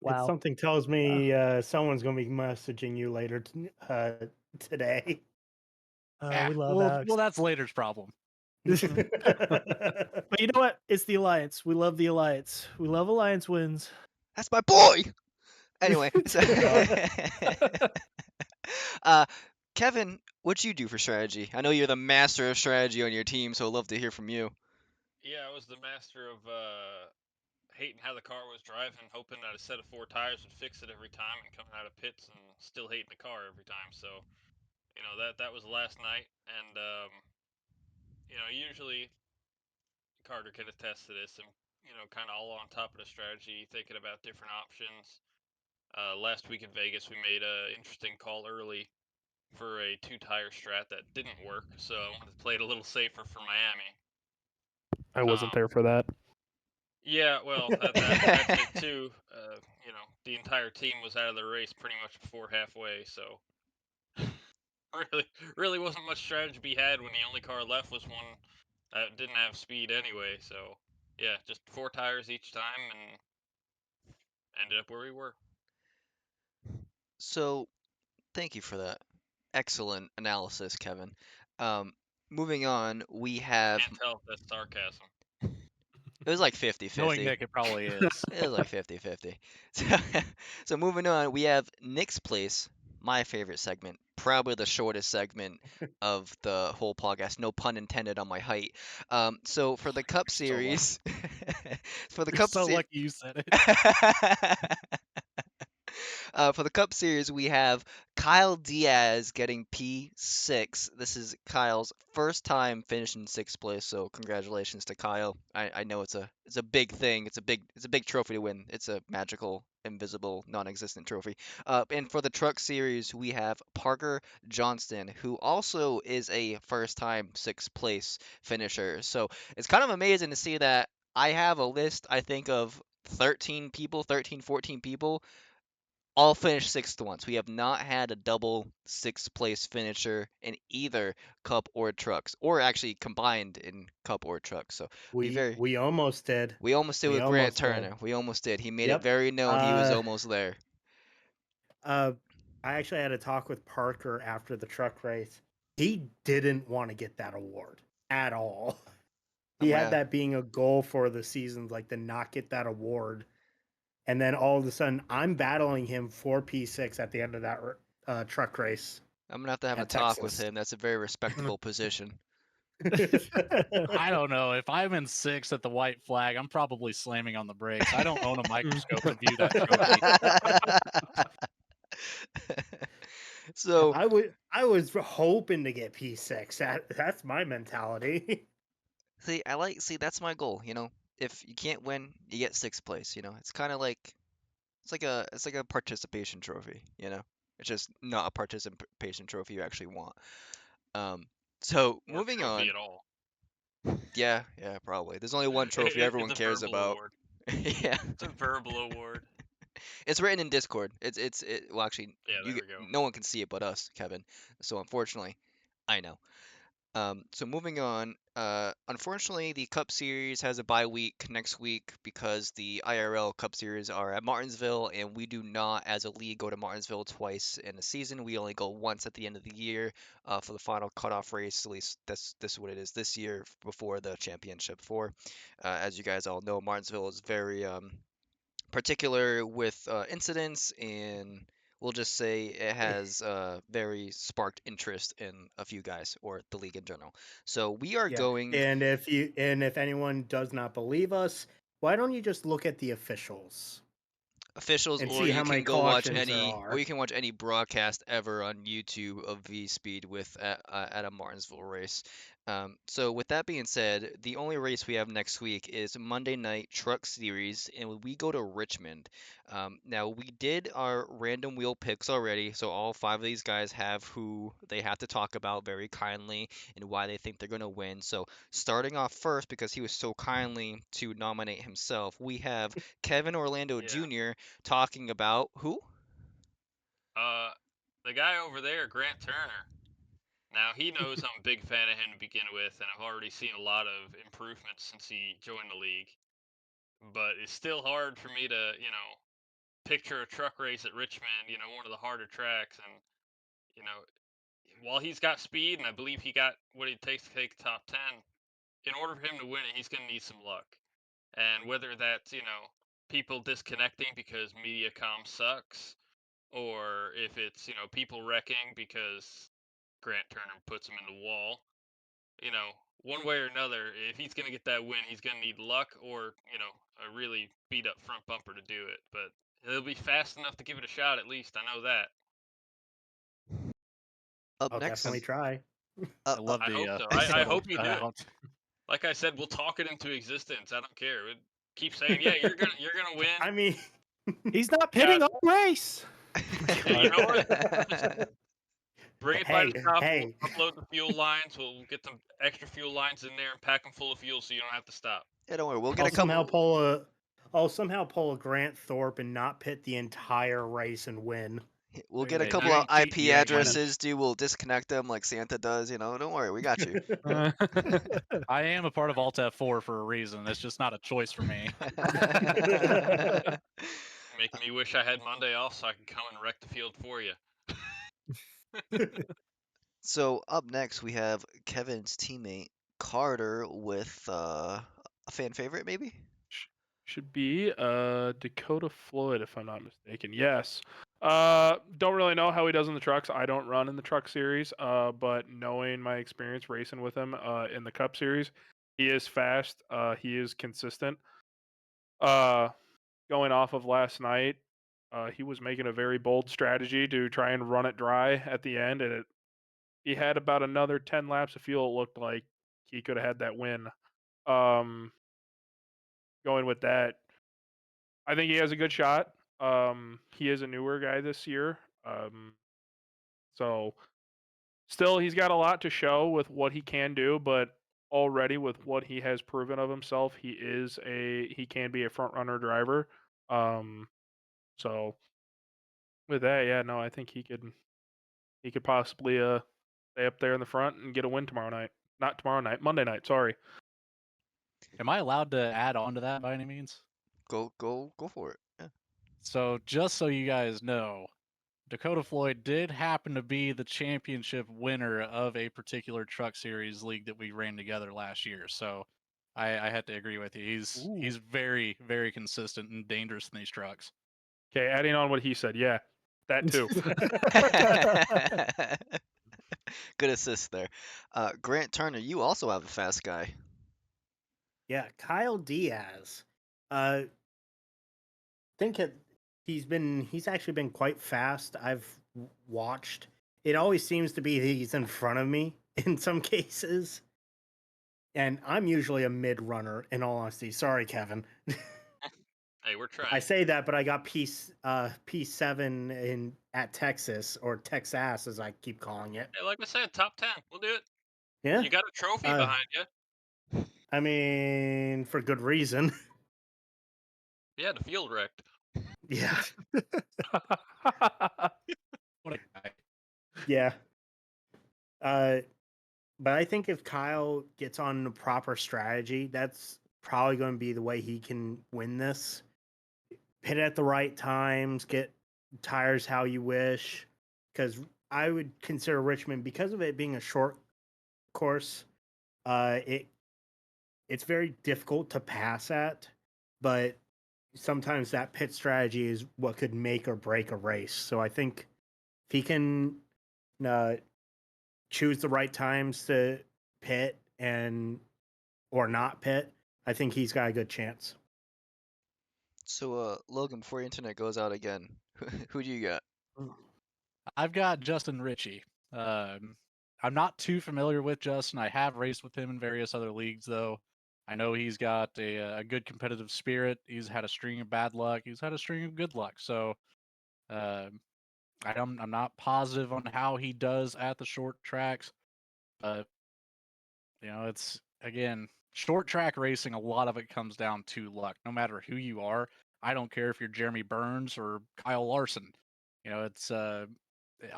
my Wow. Something tells me someone's going to be messaging you later today. We love well, Alex. well, that's later's problem. But you know what? It's the Alliance. We love the Alliance. We love Alliance wins. That's my boy. Anyway, so Kevin, what'd you do for strategy? I know you're the master of strategy on your team, so I'd love to hear from you. Yeah, I was the master of hating how the car was driving, hoping that a set of 4 tires would fix it every time, and coming out of pits and still hating the car every time. So, that was last night, and usually Carter can attest to this. I'm kind of all on top of the strategy, thinking about different options. Last week in Vegas, we made an interesting call early for a 2-tire strat that didn't work, so I wanted to play it a little safer for Miami. I wasn't there for that. Yeah, well, that's it too. The entire team was out of the race pretty much before halfway, so really wasn't much strategy to be had when the only car left was one that didn't have speed anyway. So yeah, just 4 tires each time and ended up where we were. So, thank you for that. Excellent analysis, Kevin. Moving on, we have. Can't tell if that's sarcasm. It was like 50-50. Knowing Nick, it probably is. It was like 50-50. So moving on, we have Nick's Place, my favorite segment, probably the shortest segment of the whole podcast. No pun intended on my height. So for the Cup So Series, for the You're Cup so Series. lucky you said it. For the Cup Series, we have Kyle Diaz getting P6. This is Kyle's first time finishing 6th place, so congratulations to Kyle. I know it's a big thing. It's a big trophy to win. It's a magical, invisible, non-existent trophy. And for the Truck Series, we have Parker Johnston, who also is a first time 6th place finisher. So it's kind of amazing to see that I have a list, I think, of 13 people, 13, 14 people all finished 6th once. We have not had a double 6th place finisher in either Cup or Trucks, or actually combined in Cup or Trucks. So we almost did. We almost did We with Grant almost did. Turner. We almost did. He made it Yep. very known he was almost there. I actually had a talk with Parker after the truck race. He didn't want to get that award at all. He had that being a goal for the season, like to not get that award. And then all of a sudden, I'm battling him for P6 at the end of that truck race. I'm gonna have to have a at talk with Texas. him. That's a very respectable position. I don't know. If I'm in 6th at the white flag, I'm probably slamming on the brakes. I don't own a microscope to view that trophy. So I was hoping to get P6. That's my mentality. See, that's my goal, you know. If you can't win, you get sixth place, you know. It's kind of like it's like a participation trophy, you know. It's just not a participation trophy you actually want. Um, so Or moving trophy on. at all. Yeah, probably. There's only one trophy everyone It's a cares verbal about. award. Yeah. It's a verbal award. It's written in Discord. Well, actually, Yeah, there we go. no one can see it but us, Kevin. So unfortunately, I know. So moving on, unfortunately, the Cup Series has a bye week next week because the IRL Cup Series are at Martinsville, and we do not, as a league, go to Martinsville twice in a season. We only go once at the end of the year for the final cutoff race. At least this is what it is this year before the championship four. As you guys all know, Martinsville is very particular with incidents, and we'll just say it has very sparked interest in a few guys or the league in general. So we are Yeah. going. And if anyone does not believe us, why don't you just look at the officials Officials, and or see you how many can go watch cautions there any, or are? you can watch any broadcast ever on YouTube of V Speed with at a Martinsville race. So with that being said, the only race we have next week is Monday Night Truck Series, and we go to Richmond. Now we did our random wheel picks already, so all five of these guys have who they have to talk about very kindly and why they think they're going to win. So starting off first, because he was so kindly to nominate himself, we have Kevin Orlando Yeah. Jr. talking about who? The guy over there, Grant Turner. Now, he knows I'm a big fan of him to begin with, and I've already seen a lot of improvements since he joined the league. But it's still hard for me to, picture a truck race at Richmond, one of the harder tracks. And, you know, while he's got speed, and I believe he got what it takes to take the top 10, in order for him to win it, he's going to need some luck. And whether that's, people disconnecting because Mediacom sucks, or if it's, people wrecking because Grant Turner puts him in the wall, one way or another, if he's going to get that win, he's going to need luck or, a really beat up front bumper to do it. But he'll be fast enough to give it a shot, at least. I know that. Up I'll next, definitely try. I love I hope the so. I personal hope you do it. shout-out. Like I said, we'll talk it into existence. I don't care. Keep saying, yeah, you're gonna win. I mean, He's not pitting Yeah. on race. Yeah, you know what? Bring it by the top. hey. We'll upload the fuel lines. We'll get some extra fuel lines in there and pack them full of fuel so you don't have to stop. Yeah, don't worry. We'll get I'll a couple. somehow pull a Grant Thorpe and not pit the entire race and win. We'll get a Hey, couple you of ain't cheating, IP you ain't winning. addresses, dude. We'll disconnect them like Santa does. You know, don't worry. We got you. I am a part of Alt F4 for a reason. It's just not a choice for me. Make me wish I had Monday off so I can come and wreck the field for you. So up next we have Kevin's teammate Carter with a fan favorite, maybe. Should be Dakota Floyd, if I'm not mistaken. Yes. Don't really know how he does in the trucks. I don't run in the truck series, but knowing my experience racing with him in the Cup series, he is fast. He is consistent. Going off of last night, he was making a very bold strategy to try and run it dry at the end, and he had about another 10 laps of fuel. It looked like he could have had that win. Going with that, I think he has a good shot. He is a newer guy this year. So still he's got a lot to show with what he can do, but already with what he has proven of himself, he can be a front runner driver. So with that, yeah, no, I think he could possibly stay up there in the front and get a win tomorrow night. Not tomorrow night, Monday night, sorry. Am I allowed to add on to that by any means? Go for it. Yeah. So just so you guys know, Dakota Floyd did happen to be the championship winner of a particular truck series league that we ran together last year. So I had to agree with you. He's very, very consistent and dangerous in these trucks. Okay, adding on what he said, yeah, that too. Good assist there. Grant Turner, you also have a fast guy. Yeah, Kyle Diaz. He's actually been quite fast. I've watched. It always seems to be he's in front of me in some cases. And I'm usually a mid runner, in all honesty. Sorry, Kevin. Hey, we're trying. I say that, but I got P7 in at Texas, or Texas as I keep calling it. Hey, like I said, top 10. We'll do it. Yeah, You got a trophy Uh, behind you. I mean, for good reason. Yeah, the field wrecked. Yeah, What a guy. yeah. But I think if Kyle gets on the proper strategy, that's probably going to be the way he can win this. Pit at the right times, get tires how you wish. Because I would consider Richmond, because of it being a short course, it's very difficult to pass at. But sometimes that pit strategy is what could make or break a race. So I think if he can choose the right times to pit or not pit, I think he's got a good chance. So, Logan, before your internet goes out again, who do you got? I've got Justin Ritchie. I'm not too familiar with Justin. I have raced with him in various other leagues, though. I know he's got a good competitive spirit. He's had a string of bad luck. He's had a string of good luck. So I'm not positive on how he does at the short tracks, but it's again short track racing. A lot of it comes down to luck. No matter who you are, I don't care if you're Jeremy Burns or Kyle Larson. It's a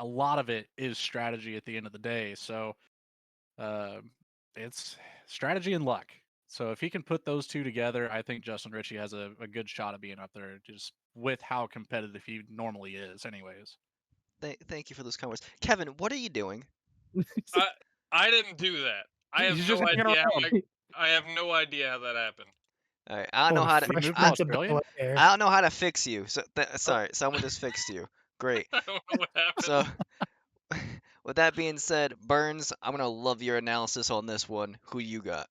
lot of it is strategy at the end of the day. So it's strategy and luck. So if he can put those two together, I think Justin Ritchie has a good shot of being up there, just with how competitive he normally is, anyways. Thank you for those comments. Kevin, what are you doing? I didn't do that. I have He's no just hanging idea. around. I have no idea how that happened. All right, I don't know how to. Fresh fresh moved to prince of Australia? Bel-Air. I don't know how to fix you. So sorry, someone just fixed you. Great. I don't know what happened. So, with that being said, Burns, I'm gonna love your analysis on this one. Who you got?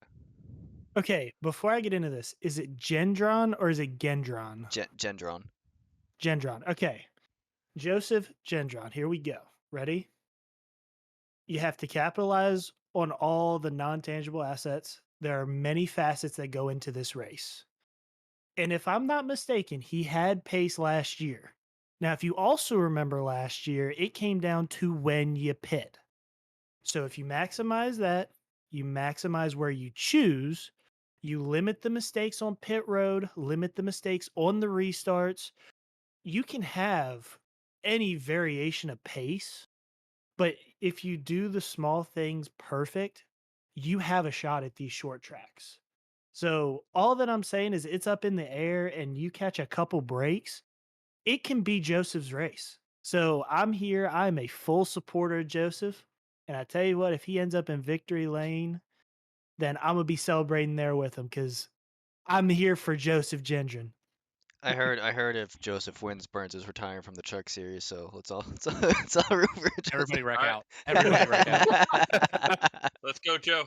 Okay, before I get into this, is it Gendron or is it Gendron? Gendron. Gendron. Okay. Joseph Gendron. Here we go. Ready? You have to capitalize on all the non-tangible assets. There are many facets that go into this race. And if I'm not mistaken, he had pace last year. Now, if you also remember last year, it came down to when you pit. So if you maximize that, you maximize where you choose, you limit the mistakes on pit road, limit the mistakes on the restarts. You can have any variation of pace, but if you do the small things perfect, you have a shot at these short tracks. So all that I'm saying is it's up in the air and you catch a couple breaks, it can be Joseph's race. So I'm here. I'm a full supporter of Joseph. And I tell you what, if he ends up in victory lane, then I'm going to be celebrating there with him because I'm here for Joseph Gendron. I heard if Joseph wins, Burns is retiring from the Truck Series. So let's all root for Joseph. Everybody wreck Alright. out. Everybody wreck out. Let's go, Joe.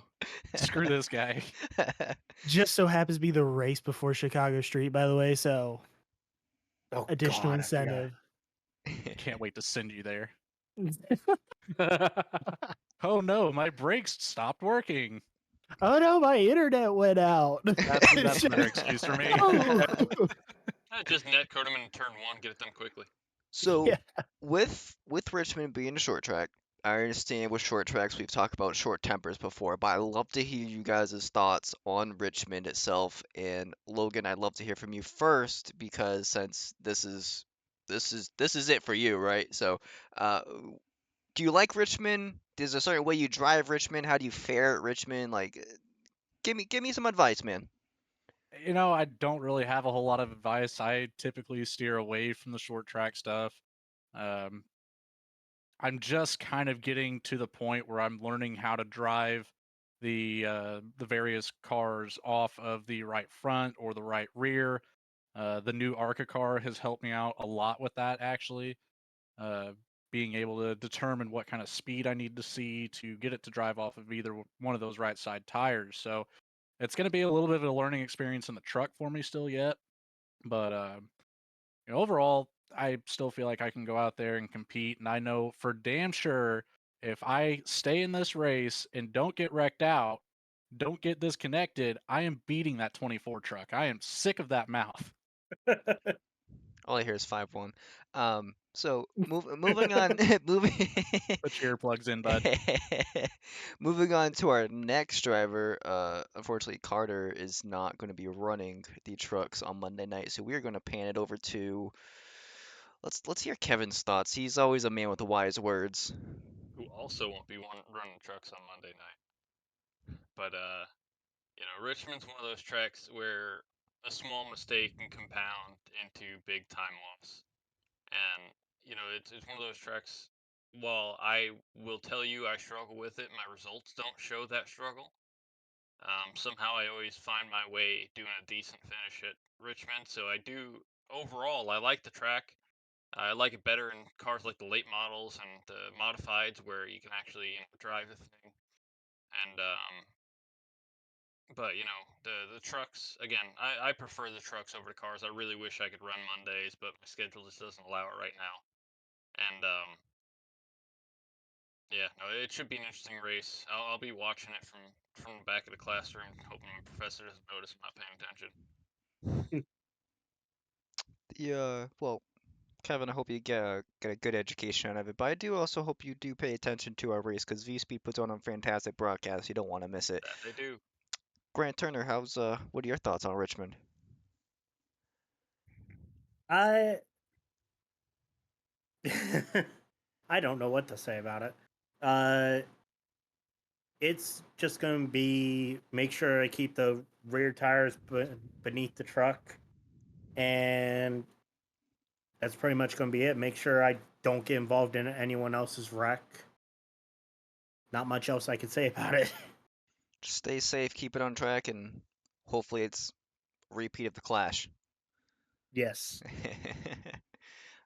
Screw this guy. Just so happens to be the race before Chicago Street, by the way. So Oh, additional God, I forgot. incentive. Can't wait to send you there. Oh no, my brakes stopped working. Oh no, my internet went out. That's a better excuse for me. Oh. Just net code him in turn 1, get it done quickly. So Yeah. with Richmond being a short track, I understand with short tracks we've talked about short tempers before, but I'd love to hear you guys' thoughts on Richmond itself. And Logan, I'd love to hear from you first because since this is it for you, right? So, do you like Richmond? Is there a certain way you drive Richmond? How do you fare at Richmond? Like, give me some advice, man. I don't really have a whole lot of advice. I typically steer away from the short track stuff. I'm just kind of getting to the point where I'm learning how to drive the various cars off of the right front or the right rear. The new ARCA car has helped me out a lot with that, actually. Being able to determine what kind of speed I need to see to get it to drive off of either one of those right side tires. So it's going to be a little bit of a learning experience in the truck for me still yet. But overall, I still feel like I can go out there and compete. And I know for damn sure if I stay in this race and don't get wrecked out, don't get disconnected, I am beating that 24 truck. I am sick of that mouth. All I hear is 5-1. So moving on, moving Put your earplugs in, bud. moving on to our next driver. Unfortunately, Carter is not going to be running the trucks on Monday night, so we're going to pan it over to. Let's hear Kevin's thoughts. He's always a man with the wise words. Who also won't be running trucks on Monday night. But Richmond's one of those tracks where a small mistake can compound into big time loss. And it's one of those tracks. While I will tell you I struggle with it, my results don't show that struggle. Somehow I always find my way doing a decent finish at Richmond. So I do overall. I like the track. I like it better in cars like the late models and the modifieds where you can actually drive the thing. And but the trucks again. I prefer the trucks over the cars. I really wish I could run Mondays, but my schedule just doesn't allow it right now. And yeah, no, it should be an interesting race. I'll be watching it from the back of the classroom, hoping my professor doesn't notice I'm not paying attention. Yeah, well, Kevin, I hope you get a good education out of it, but I do also hope you do pay attention to our race because VSpeed puts on a fantastic broadcast. You don't want to miss it. That they do. Grant Turner, what are your thoughts on Richmond? I I don't know what to say about it. It's just going to be make sure I keep the rear tires beneath the truck, and that's pretty much going to be it. Make sure I don't get involved in anyone else's wreck. Not much else I can say about it. Just stay safe, keep it on track, and hopefully it's a repeat of the Clash. Yes.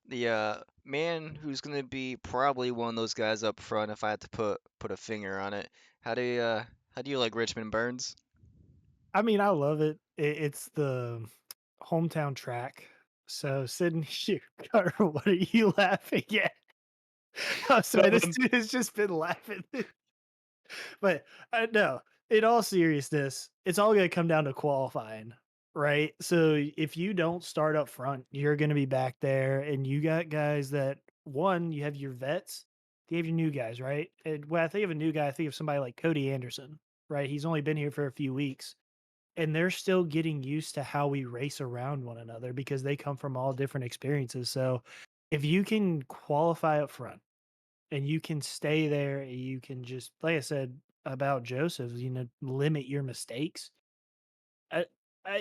The man who's gonna be probably one of those guys up front, if I had to put a finger on it. How do you like Richmond, Burns? I mean, I love it. It's the hometown track. So Sydney, shoot, Carter, what are you laughing at? I'm sorry, this Nothing. dude has just been laughing. But no, in all seriousness, it's all going to come down to qualifying, right? So if you don't start up front, you're going to be back there, and you got guys that one, you have your vets, you have your new guys, right? And when I think of a new guy, I think of somebody like Cody Anderson, right? He's only been here for a few weeks, and they're still getting used to how we race around one another because they come from all different experiences. So if you can qualify up front, and you can stay there, you can just, like I said about Joseph, limit your mistakes. Uh,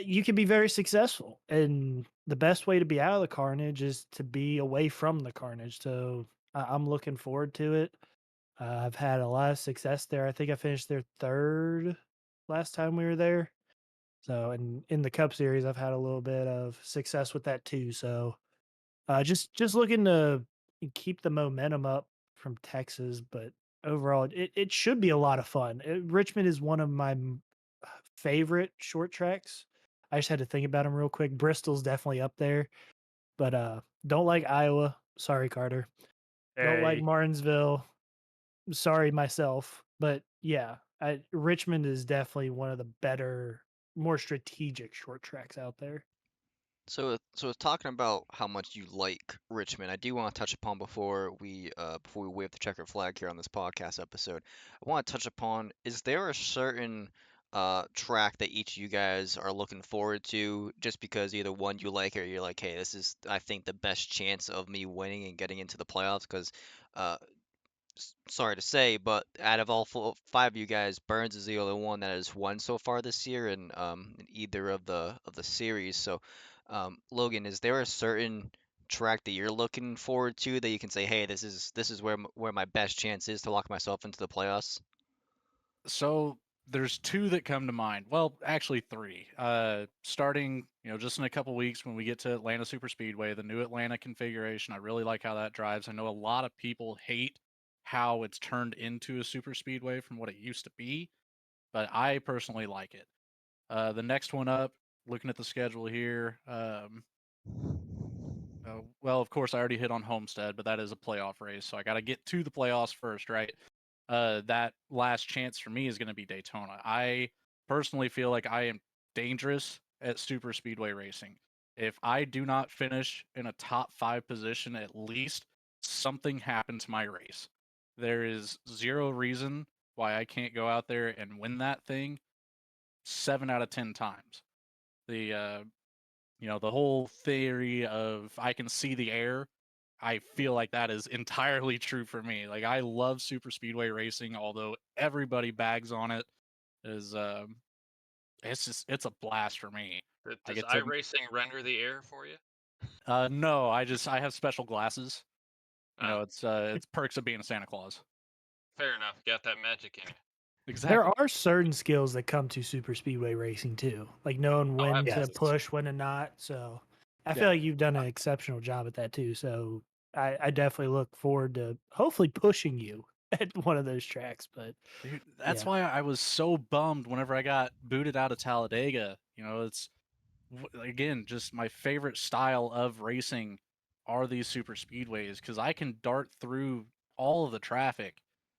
you can be very successful, and the best way to be out of the carnage is to be away from the carnage. So I'm looking forward to it. I've had a lot of success there. I think I finished there third last time we were there. So, and in the Cup Series, I've had a little bit of success with that too. So, just looking to keep the momentum up from Texas, but overall, it should be a lot of fun. Richmond is one of my favorite short tracks. I just had to think about them real quick. Bristol's definitely up there, but don't like Iowa. Sorry, Carter. Don't like Hey, Martinsville. Sorry myself, but yeah, Richmond is definitely one of the better, more strategic short tracks out there. So talking about how much you like Richmond, I do want to touch upon before we wave the checkered flag here on this podcast episode. I want to touch upon, is there a certain track that each of you guys are looking forward to just because either one you like or you're like, hey, this is I think the best chance of me winning and getting into the playoffs because uh sorry to say, but out of all five of you guys, Burns is the only one that has won so far this year in either of the series. So, Logan, is there a certain track that you're looking forward to that you can say, hey, this is where my best chance is to lock myself into the playoffs? So there's two that come to mind. Well, actually three. Starting, just in a couple weeks when we get to Atlanta Super Speedway, the new Atlanta configuration. I really like how that drives. I know a lot of people hate how it's turned into a super speedway from what it used to be, but I personally like it. The next one up, looking at the schedule here. Well, of course, I already hit on Homestead, but that is a playoff race, so I got to get to the playoffs first, right? that last chance for me is going to be Daytona. I personally feel like I am dangerous at super speedway racing. If I do not finish in a top 5 position at least, something happened to my race. There is zero reason why I can't go out there and win that thing 7 out of 10 times. The the whole theory of I can see the air, I feel like that is entirely true for me. Like I love super speedway racing, although everybody bags on it. Is it's a blast for me. I Does get to iRacing render the air for you? no, I have special glasses. Oh, It's perks of being a Santa Claus. fair enough. Got that magic in you. Exactly. There are certain skills that come to super speedway racing too, like knowing when to absolutely. push, when to not. So I feel Yeah. like you've done an exceptional job at that too. So I definitely look forward to hopefully pushing you at one of those tracks. But Dude, that's Yeah. why I was so bummed whenever I got booted out of Talladega. It's again just my favorite style of racing are these super speedways because I can dart through all of the traffic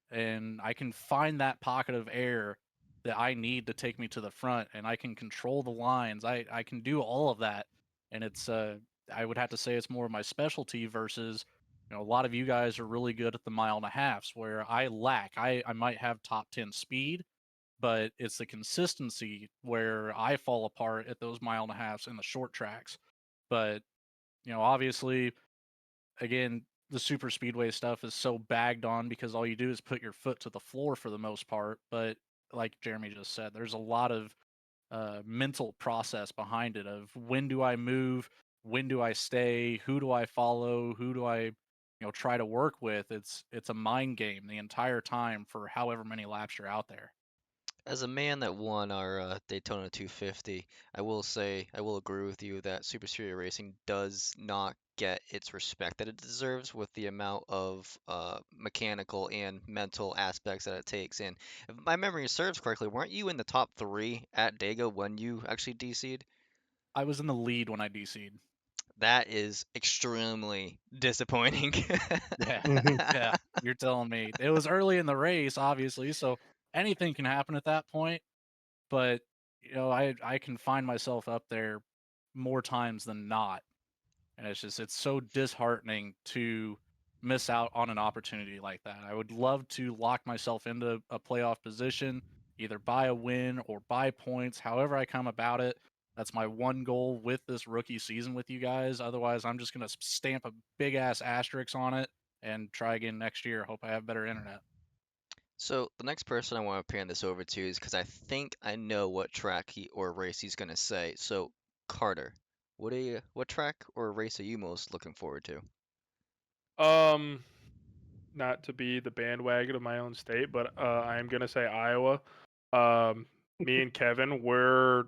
and I can find that pocket of air that I need to take me to the front and I can control the lines. I can do all of that, and it's I would have to say it's more of my specialty versus a lot of you guys are really good at the mile and a halfs where I lack. I might have top 10 speed, but it's the consistency where I fall apart at those mile and a halfs in the short tracks. But, obviously, again, the super speedway stuff is so bagged on because all you do is put your foot to the floor for the most part. But like Jeremy just said, there's a lot of mental process behind it of when do I move, when do I stay, who do I follow, who do I try to work with. It's a mind game the entire time for however many laps you're out there. As a man that won our Daytona 250, I will say I will agree with you that Super Speedway racing does not get its respect that it deserves with the amount of mechanical and mental aspects that it takes. And if my memory serves correctly, weren't you in the top 3 at Dega when you actually DC'd? I was in the lead when I DC'd. That is extremely disappointing. Yeah, Mhm. yeah, you're telling me. It was early in the race, obviously, so anything can happen at that point. But I can find myself up there more times than not, and it's so disheartening to miss out on an opportunity like that. I would love to lock myself into a playoff position, either by a win or by points, however I come about it. That's my one goal with this rookie season with you guys. Otherwise, I'm just going to stamp a big ass asterisk on it and try again next year. Hope I have better internet. So the next person I want to pan this over to is because I think I know what track or race he's gonna say. So Carter, what track or race are you most looking forward to? Not to be the bandwagon of my own state, but I am gonna say Iowa. Me and Kevin were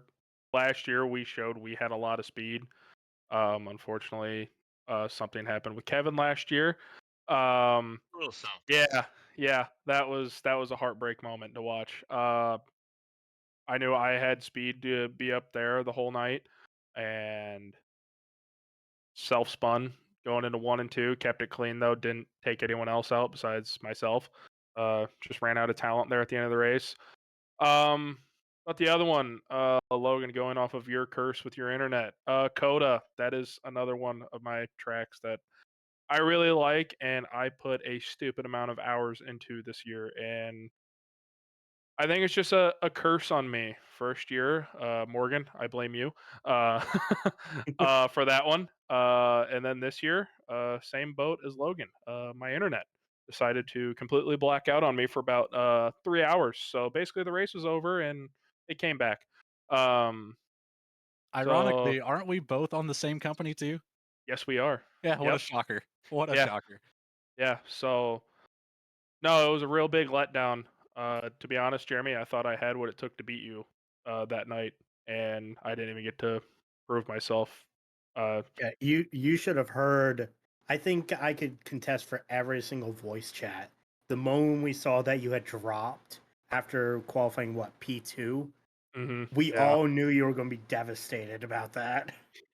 last year. We showed we had a lot of speed. Unfortunately, something happened with Kevin last year. Um, A little something. yeah, that was a heartbreak moment to watch. I knew I had speed to be up there the whole night, and self spun going into 1 and 2. Kept it clean though. Didn't take anyone else out besides myself. Just ran out of talent there at the end of the race. But the other one, Logan, going off of your curse with your internet, Coda. That is another one of my tracks that I really like, and I put a stupid amount of hours into this year, and I think it's just a curse on me. First year, Morgan, I blame you uh, for that one. And then this year, same boat as Logan. My internet decided to completely black out on me for about 3 hours. So basically, the race was over and it came back. Um, so Ironically, aren't we both on the same company too? yes, we are. Yeah, what a Yep. shocker. What a Yeah. shocker. Yeah. So no, it was a real big letdown. To be honest, Jeremy, I thought I had what it took to beat you that night, and I didn't even get to prove myself. Yeah, you should have heard. I think I could contest for every single voice chat. The moment we saw that you had dropped after qualifying, what, P2, we Yeah. all knew you were going to be devastated about that.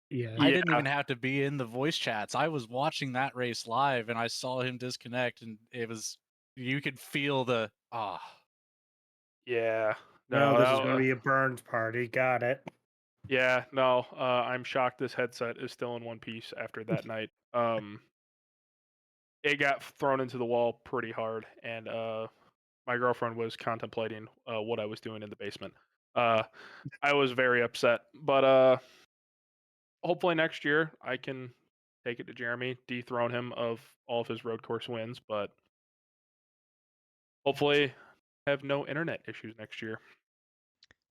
Yeah. I didn't even have to be in the voice chats. I was watching that race live and I saw him disconnect and it was you could feel the Yeah. No, No, this is that, going to be a Burns party. Got it. yeah, no. I'm shocked this headset is still in one piece after that night. It got thrown into the wall pretty hard, and my girlfriend was contemplating what I was doing in the basement. I was very upset, but hopefully next year I can take it to Jeremy, dethrone him of all of his road course wins, but hopefully have no internet issues next year.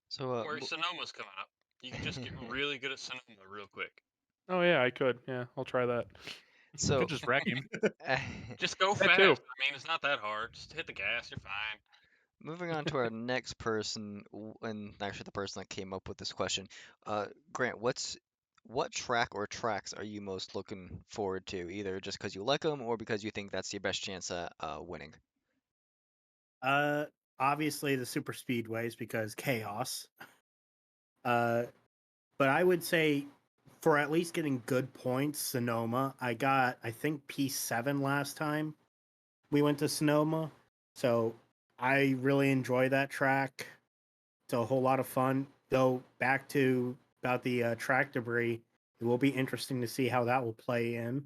So, Where Sonoma's coming up. You can just get really good at Sonoma real quick. Oh yeah, I could. Yeah, I'll try that. so could just wreck him. Just go That fast. too. I mean, it's not that hard. Just hit the gas. You're fine. moving on to our next person, and actually the person that came up with this question. Grant, what track or tracks are you most looking forward to? Either just because you like them or because you think that's your best chance at winning. Obviously the super speedways because chaos. But I would say for at least getting good points, Sonoma. I got I think P7 last time we went to Sonoma, so I really enjoy that track. It's a whole lot of fun. Though back to about the track debris, it will be interesting to see how that will play in.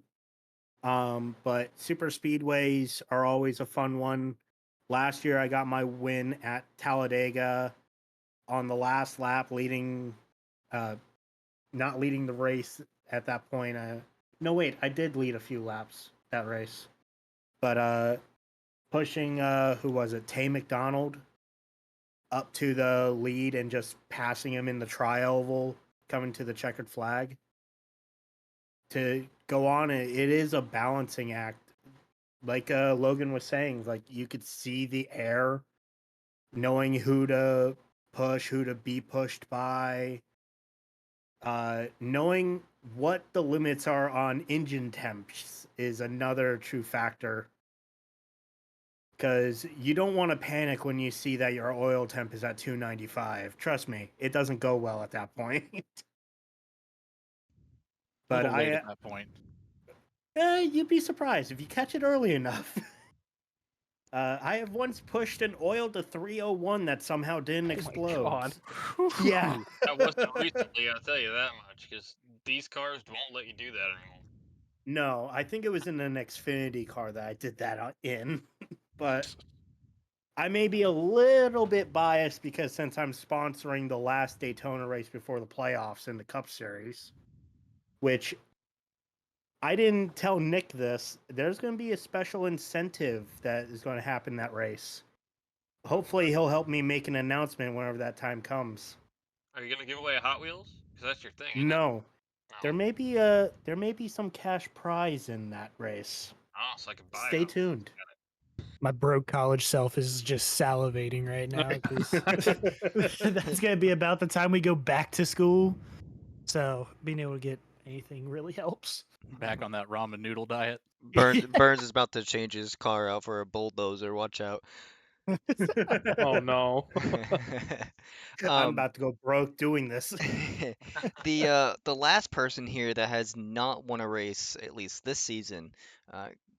But super speedways are always a fun one. Last year, I got my win at Talladega on the last lap, not leading the race at that point. No, wait, I did lead a few laps that race, but pushing who was it, Tay McDonald, up to the lead and just passing him in the tri-oval, coming to the checkered flag. To go on, it is a balancing act. Like Logan was saying, like you could see the air, knowing who to push, who to be pushed by, knowing what the limits are on engine temps is another true factor. Because you don't want to panic when you see that your oil temp is at 295. Trust me, it doesn't go well at that point. A But little late at that point. You'd be surprised if you catch it early enough. I have once pushed an oil to 301 that somehow didn't explode. God. Yeah. That wasn't recently, I'll tell you that much, because these cars won't let you do that anymore. No, I think it was in an Xfinity car that I did that in. But I may be a little bit biased because since I'm sponsoring the last Daytona race before the playoffs in the Cup Series, which I didn't tell Nick this, there's going to be a special incentive that is going to happen that race. Hopefully he'll help me make an announcement whenever that time comes. Are you gonna give away a Hot Wheels? Because that's your thing. Isn't it? No. No. There may be some cash prize in that race. Oh, so I can buy Stay them. tuned. My broke college self is just salivating right now because that's going to be about the time we go back to school. So being able to get anything really helps. Back on that ramen noodle diet. Burns is about to change his car out for a bulldozer. Watch out. Oh no. I'm about to go broke doing this. The last person here that has not won a race, at least this season,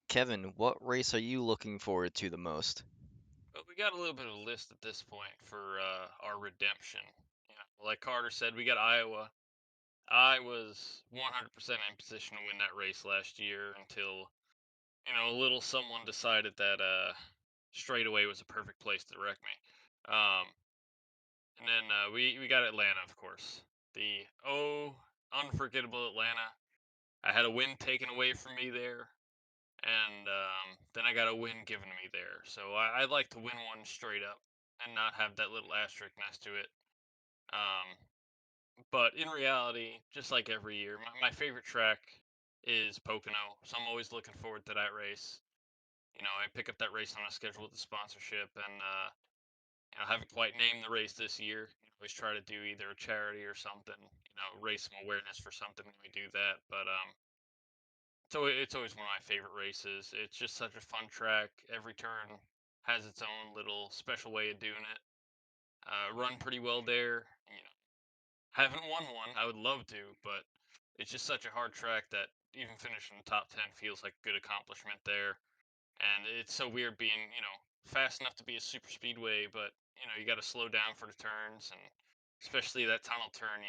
Kevin, what race are you looking forward to the most? But we got a little bit of a list at this point for our redemption. You know, like Carter said, we got Iowa. I was 100% in position to win that race last year until, a little someone decided that straightaway was a perfect place to wreck me. And then we got Atlanta, of course. The unforgettable Atlanta. I had a win taken away from me there, and then I got a win given to me there. So I'd like to win one straight up and not have that little asterisk next to it. But in reality, just like every year, my favorite track is Pocono, so I'm always looking forward to that race. I pick up that race on a schedule with the sponsorship, and I haven't quite named the race this year. Always try to do either a charity or something, raise some awareness for something when we do that. But so it's always one of my favorite races. It's just such a fun track. Every turn has its own little special way of doing it. Run pretty well there. Haven't won one. I would love to, but it's just such a hard track that even finishing in the top 10 feels like a good accomplishment there. And it's so weird being, fast enough to be a super speedway, but you got to slow down for the turns, and especially that tunnel turn.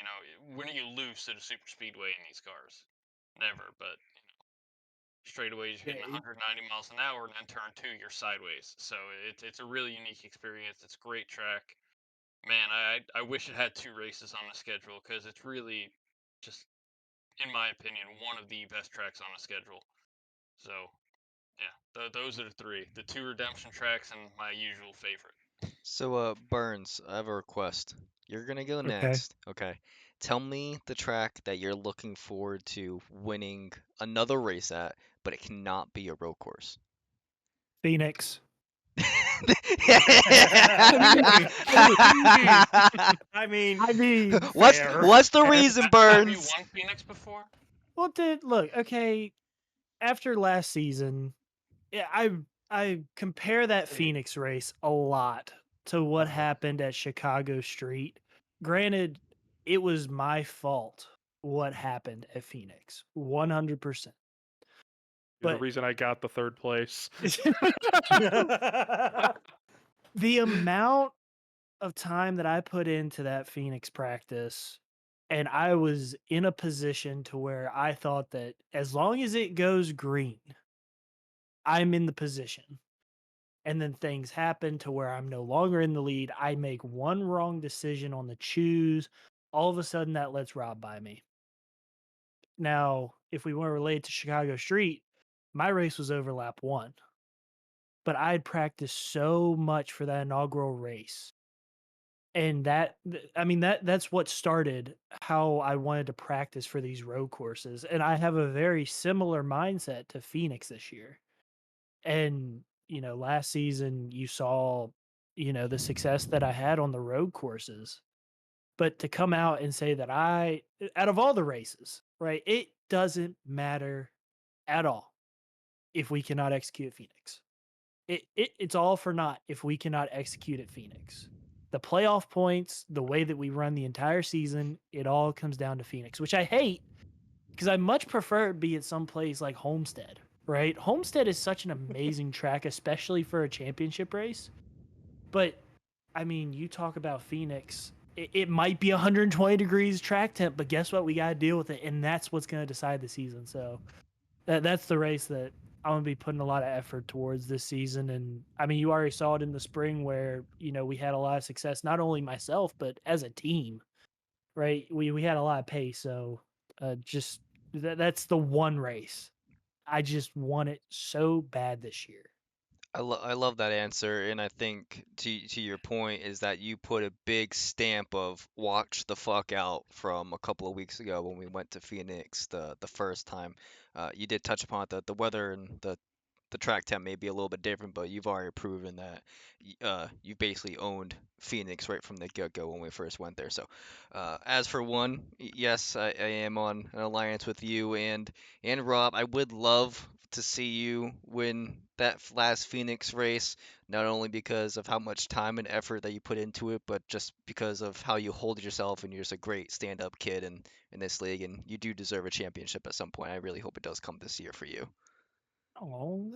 When are you loose at a super speedway in these cars? Never. But straightaways, you're hitting 190 miles an hour, and then turn 2, you're sideways. So it's a really unique experience. It's a great track. Man, I wish it had 2 races on the schedule, because it's really just, in my opinion, one of the best tracks on the schedule. So yeah, those are the 3: the 2 redemption tracks and my usual favorite. So, Burns, I have a request. You're gonna go Okay. next. Okay. Tell me the track that you're looking forward to winning another race at, but it cannot be a road course. Phoenix. I mean, what's fair. what's the reason, Have you Burns? won Phoenix before? Well, dude, look, okay. After last season, yeah, I compare that Phoenix race a lot to what happened at Chicago Street. Granted, it was my fault what happened at Phoenix, 100%. The But reason I got the 3rd place. the amount of time that I put into that Phoenix practice, and I was in a position to where I thought that as long as it goes green, I'm in the position. And then things happen to where I'm no longer in the lead. I make one wrong decision on the choose. All of a sudden, that lets Rob by me. Now, if we want to relate to Chicago Street, my race was over lap 1. But I had practiced so much for that inaugural race. And that's what started how I wanted to practice for these road courses. And I have a very similar mindset to Phoenix this year. And, last season you saw, the success that I had on the road courses. But to come out and say that out of all the races, right, it doesn't matter at all if we cannot execute at Phoenix. It's all for naught if we cannot execute at Phoenix. The playoff points, the way that we run the entire season, it all comes down to Phoenix, which I hate because I much prefer it be at some place like Homestead, right? Homestead is such an amazing track, especially for a championship race. But, I mean, you talk about Phoenix, it might be 120 degrees track temp, but guess what? We got to deal with it, and that's what's going to decide the season. So that's the race that I'm going to be putting a lot of effort towards this season. And, I mean, you already saw it in the spring where, we had a lot of success, not only myself, but as a team, right? We had a lot of pace. So just that's the one race. I just want it so bad this year. I love that answer, and I think to your point is that you put a big stamp of watch the fuck out from a couple of weeks ago when we went to Phoenix the first time. You did touch upon it, the weather and the track temp may be a little bit different, but you've already proven that you basically owned Phoenix right from the get-go when we first went there. So, as for one, yes, I am on an alliance with you and Rob. I would love to see you win that last Phoenix race, not only because of how much time and effort that you put into it, but just because of how you hold yourself and you're just a great stand-up kid in this league, and you do deserve a championship at some point. I really hope it does come this year for you. Oh,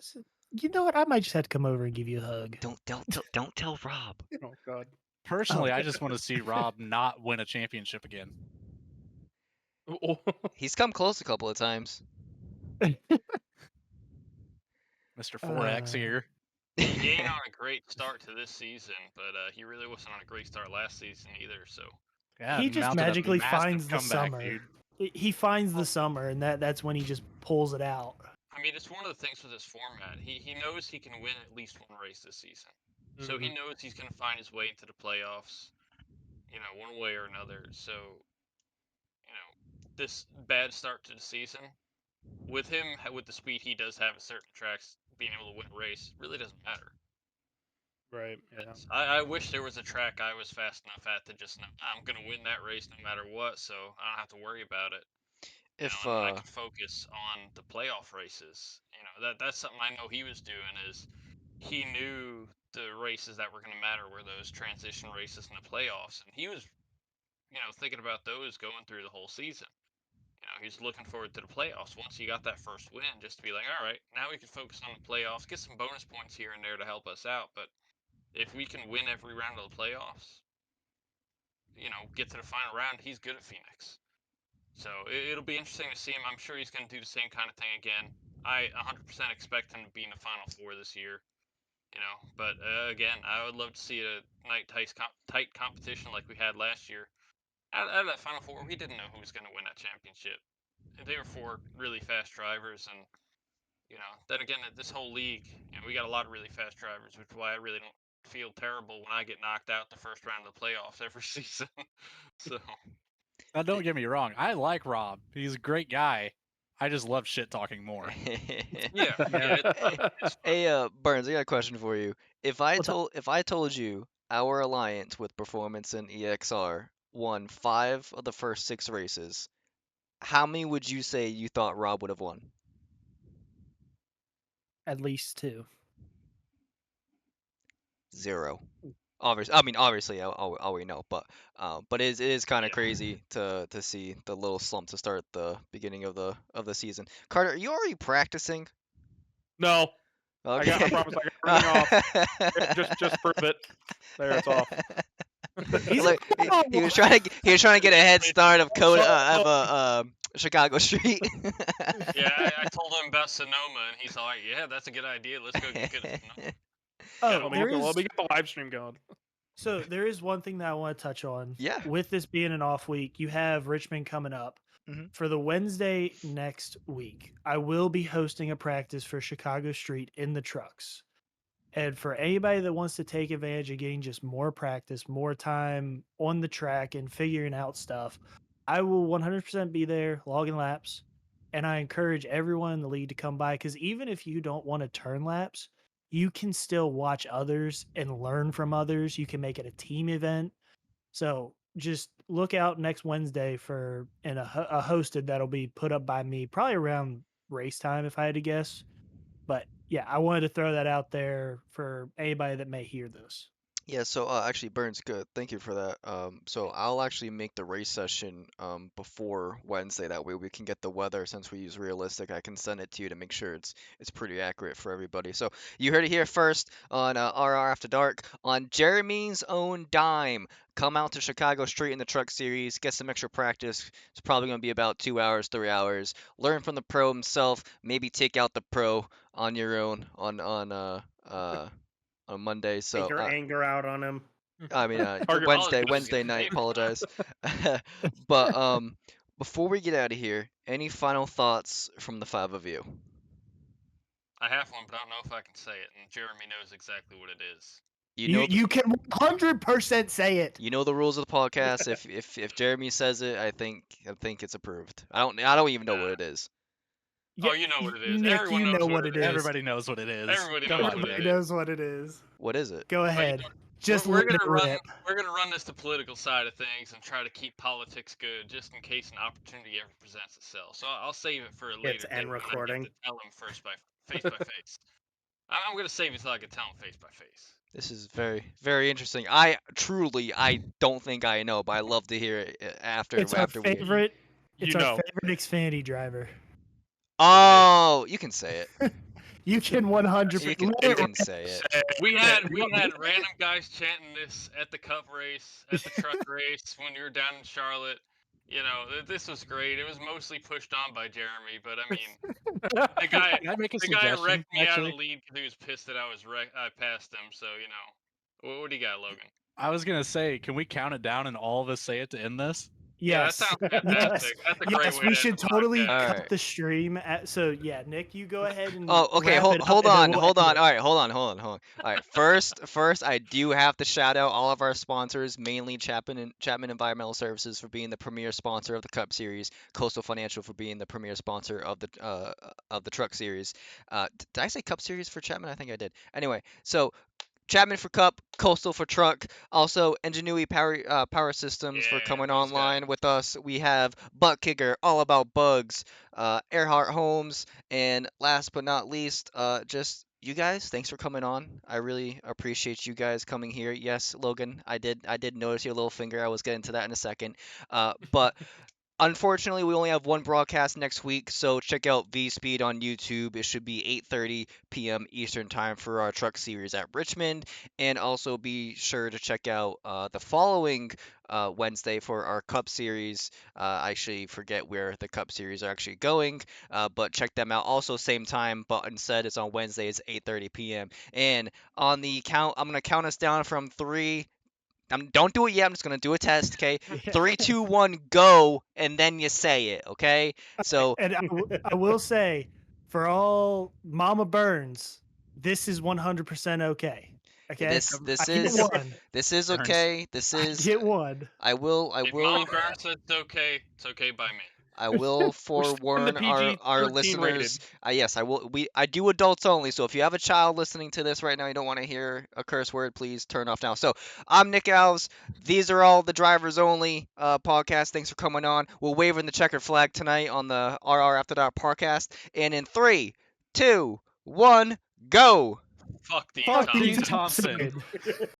you know what? I might just have to come over and give you a hug. Don't tell Rob. Oh God. Personally, I just want to see Rob not win a championship again. He's come close a couple of times. Mr. 4X here. He ain't on a great start to this season, but he really wasn't on a great start last season either. So Yeah, he just mounted a magically massive finds the comeback, summer. dude. He finds the summer, and that's when he just pulls it out. I mean, it's one of the things with this format. He knows he can win at least one race this season, so he knows he's going to find his way into the playoffs, one way or another. So, this bad start to the season, with him, with the speed he does have at certain tracks, being able to win a race really doesn't matter. Right. Yeah. I wish there was a track I was fast enough at to just know I'm going to win that race no matter what, so I don't have to worry about it. If And I can focus on the playoff races. That's something I know he was doing, is he knew the races that were going to matter were those transition races in the playoffs, and he was, thinking about those going through the whole season. he's looking forward to the playoffs once he got that first win, just to be like, all right, now we can focus on the playoffs, get some bonus points here and there to help us out. But if we can win every round of the playoffs, get to the final round, he's good at Phoenix. So it'll be interesting to see him. I'm sure he's going to do the same kind of thing again. I 100% expect him to be in the Final Four this year. But again, I would love to see a tight competition like we had last year. Out of that Final Four, we didn't know who was going to win that championship. They were 4 really fast drivers, and then again, this whole league, we got a lot of really fast drivers, which is why I really don't feel terrible when I get knocked out the first round of the playoffs every season. So. Now, don't get me wrong. I like Rob. He's a great guy. I just love shit talking more. Yeah. Hey, Burns, I got a question for you. If I What's up? told you our alliance with Performance and EXR won 5 of the first 6 races, how many would you say you thought Rob would have won? At least 2. 0. Obviously, all we know, but it is kind of Yeah. crazy to see the little slump to start the beginning of the season. Carter, are you already practicing? No, Okay. I promise I got everything off. Just prove it. There, it's off. Like, he was trying to get a head start of Chicago Street. Yeah, I told him about Sonoma, and he's like, "Yeah, that's a good idea. Let's go get good at Sonoma." Oh, Let me there get is. the live stream going. So there is one thing that I want to touch on. Yeah. With this being an off week, you have Richmond coming up. Mhm. For the Wednesday next week, I will be hosting a practice for Chicago Street in the trucks. And for anybody that wants to take advantage of getting just more practice, more time on the track and figuring out stuff, I will 100% be there logging laps. And I encourage everyone in the league to come by, because even if you don't want to turn laps, you can still watch others and learn from others. You can make it a team event. So just look out next Wednesday for a hosted that'll be put up by me, probably around race time if I had to guess. But yeah, I wanted to throw that out there for anybody that may hear this. Yeah, so actually, Burns, good. Thank you for that. So I'll actually make the race session before Wednesday. That way we can get the weather. Since we use Realistic, I can send it to you to make sure it's pretty accurate for everybody. So you heard it here first on RR After Dark on Jeremy's own dime. Come out to Chicago Street in the Truck Series, get some extra practice. It's probably going to be about 2 hours, 3 hours. Learn from the pro himself. Maybe take out the pro on your own on Monday. So Take your anger out on him. I mean, Target Wednesday politics. night. Apologize. But before we get out of here, any final thoughts from the 5 of you? I have one, but I don't know if I can say it, and Jeremy knows exactly what it is. You can 100% say it. You know the rules of the podcast. If Jeremy says it, I think it's approved. I don't even know what it is. Oh, you know what it is. Nick, Everyone you knows know what it is. Everybody knows what it is. Everybody Come knows on, what Nick. it Everybody knows what it is. What is it? Go ahead. Just we're let gonna it run. rip. We're gonna run this the political side of things and try to keep politics good, just in case an opportunity ever presents itself. So I'll save it for a later. It's end date when I get recording. to tell him face by face. I'm gonna save it until I can tell him face by face. This is very, very interesting. I don't think I know, but I love to hear it after. It's our after we. favorite. It's You our know. favorite Xfinity driver. Oh, you can say it. You can 100%. You can say it. We had random guys chanting this at the Cup race, at the truck race when you were down in Charlotte. This was great. It was mostly pushed on by Jeremy, but I mean, the guy Can I make a the guy suggestion? wrecked me out of Actually, the lead because he was pissed that I passed him. So what do you got, Logan? I was gonna say, can we count it down and all of us say it to end this? Yeah, that Yes. sounds Yes. fantastic. That's a great Yes, way we to should end the totally podcast. Alright. cut the stream. So yeah, Nick, you go ahead and. Oh, okay. wrap it up, Hold and then on. we'll All end it. right, hold on. All right. First, I do have to shout out all of our sponsors, mainly Chapman Environmental Services for being the premier sponsor of the Cup Series, Coastal Financial for being the premier sponsor of the Truck Series. Did I say Cup Series for Chapman? I think I did. Anyway, so Chapman for Cup, Coastal for Truck, also Ingenuity Power Systems for Yeah, coming those online guys. with us. We have Butt Kicker, All About Bugs, Earhart Homes, and last but not least, just you guys. Thanks for coming on. I really appreciate you guys coming here. Yes, Logan, I did notice your little finger. I was getting to that in a second. But Unfortunately, we only have one broadcast next week, so check out V Speed on YouTube. It should be 8:30 p.m. Eastern Time for our truck series at Richmond, and also be sure to check out the following Wednesday for our Cup series. I actually forget where the Cup series are actually going, but check them out. Also, same time, but instead it's on Wednesdays, 8:30 p.m. And on the count, I'm gonna count us down from 3. Don't do it yet. I'm just gonna do a test. Okay, Yeah. 3, 2, 1, go, and then you say it. Okay. So And I will say, for all Mama Burns, this is 100% okay. Okay. this I get is one. this is Burns. okay. This I is get one. I will If Mama Burns says it's okay by me. I will We're still in the forewarn our PG-13 listeners. rated. Yes, I will. I do adults only. So if you have a child listening to this right now, you don't want to hear a curse word, please turn off now. So I'm Nick Alves. These are all the drivers only podcast. Thanks for coming on. We're waving the checkered flag tonight on the RR After Dark podcast. And in 3, 2, 1, go. Fuck Dean Fuck Thompson. Dean Thompson. Thompson.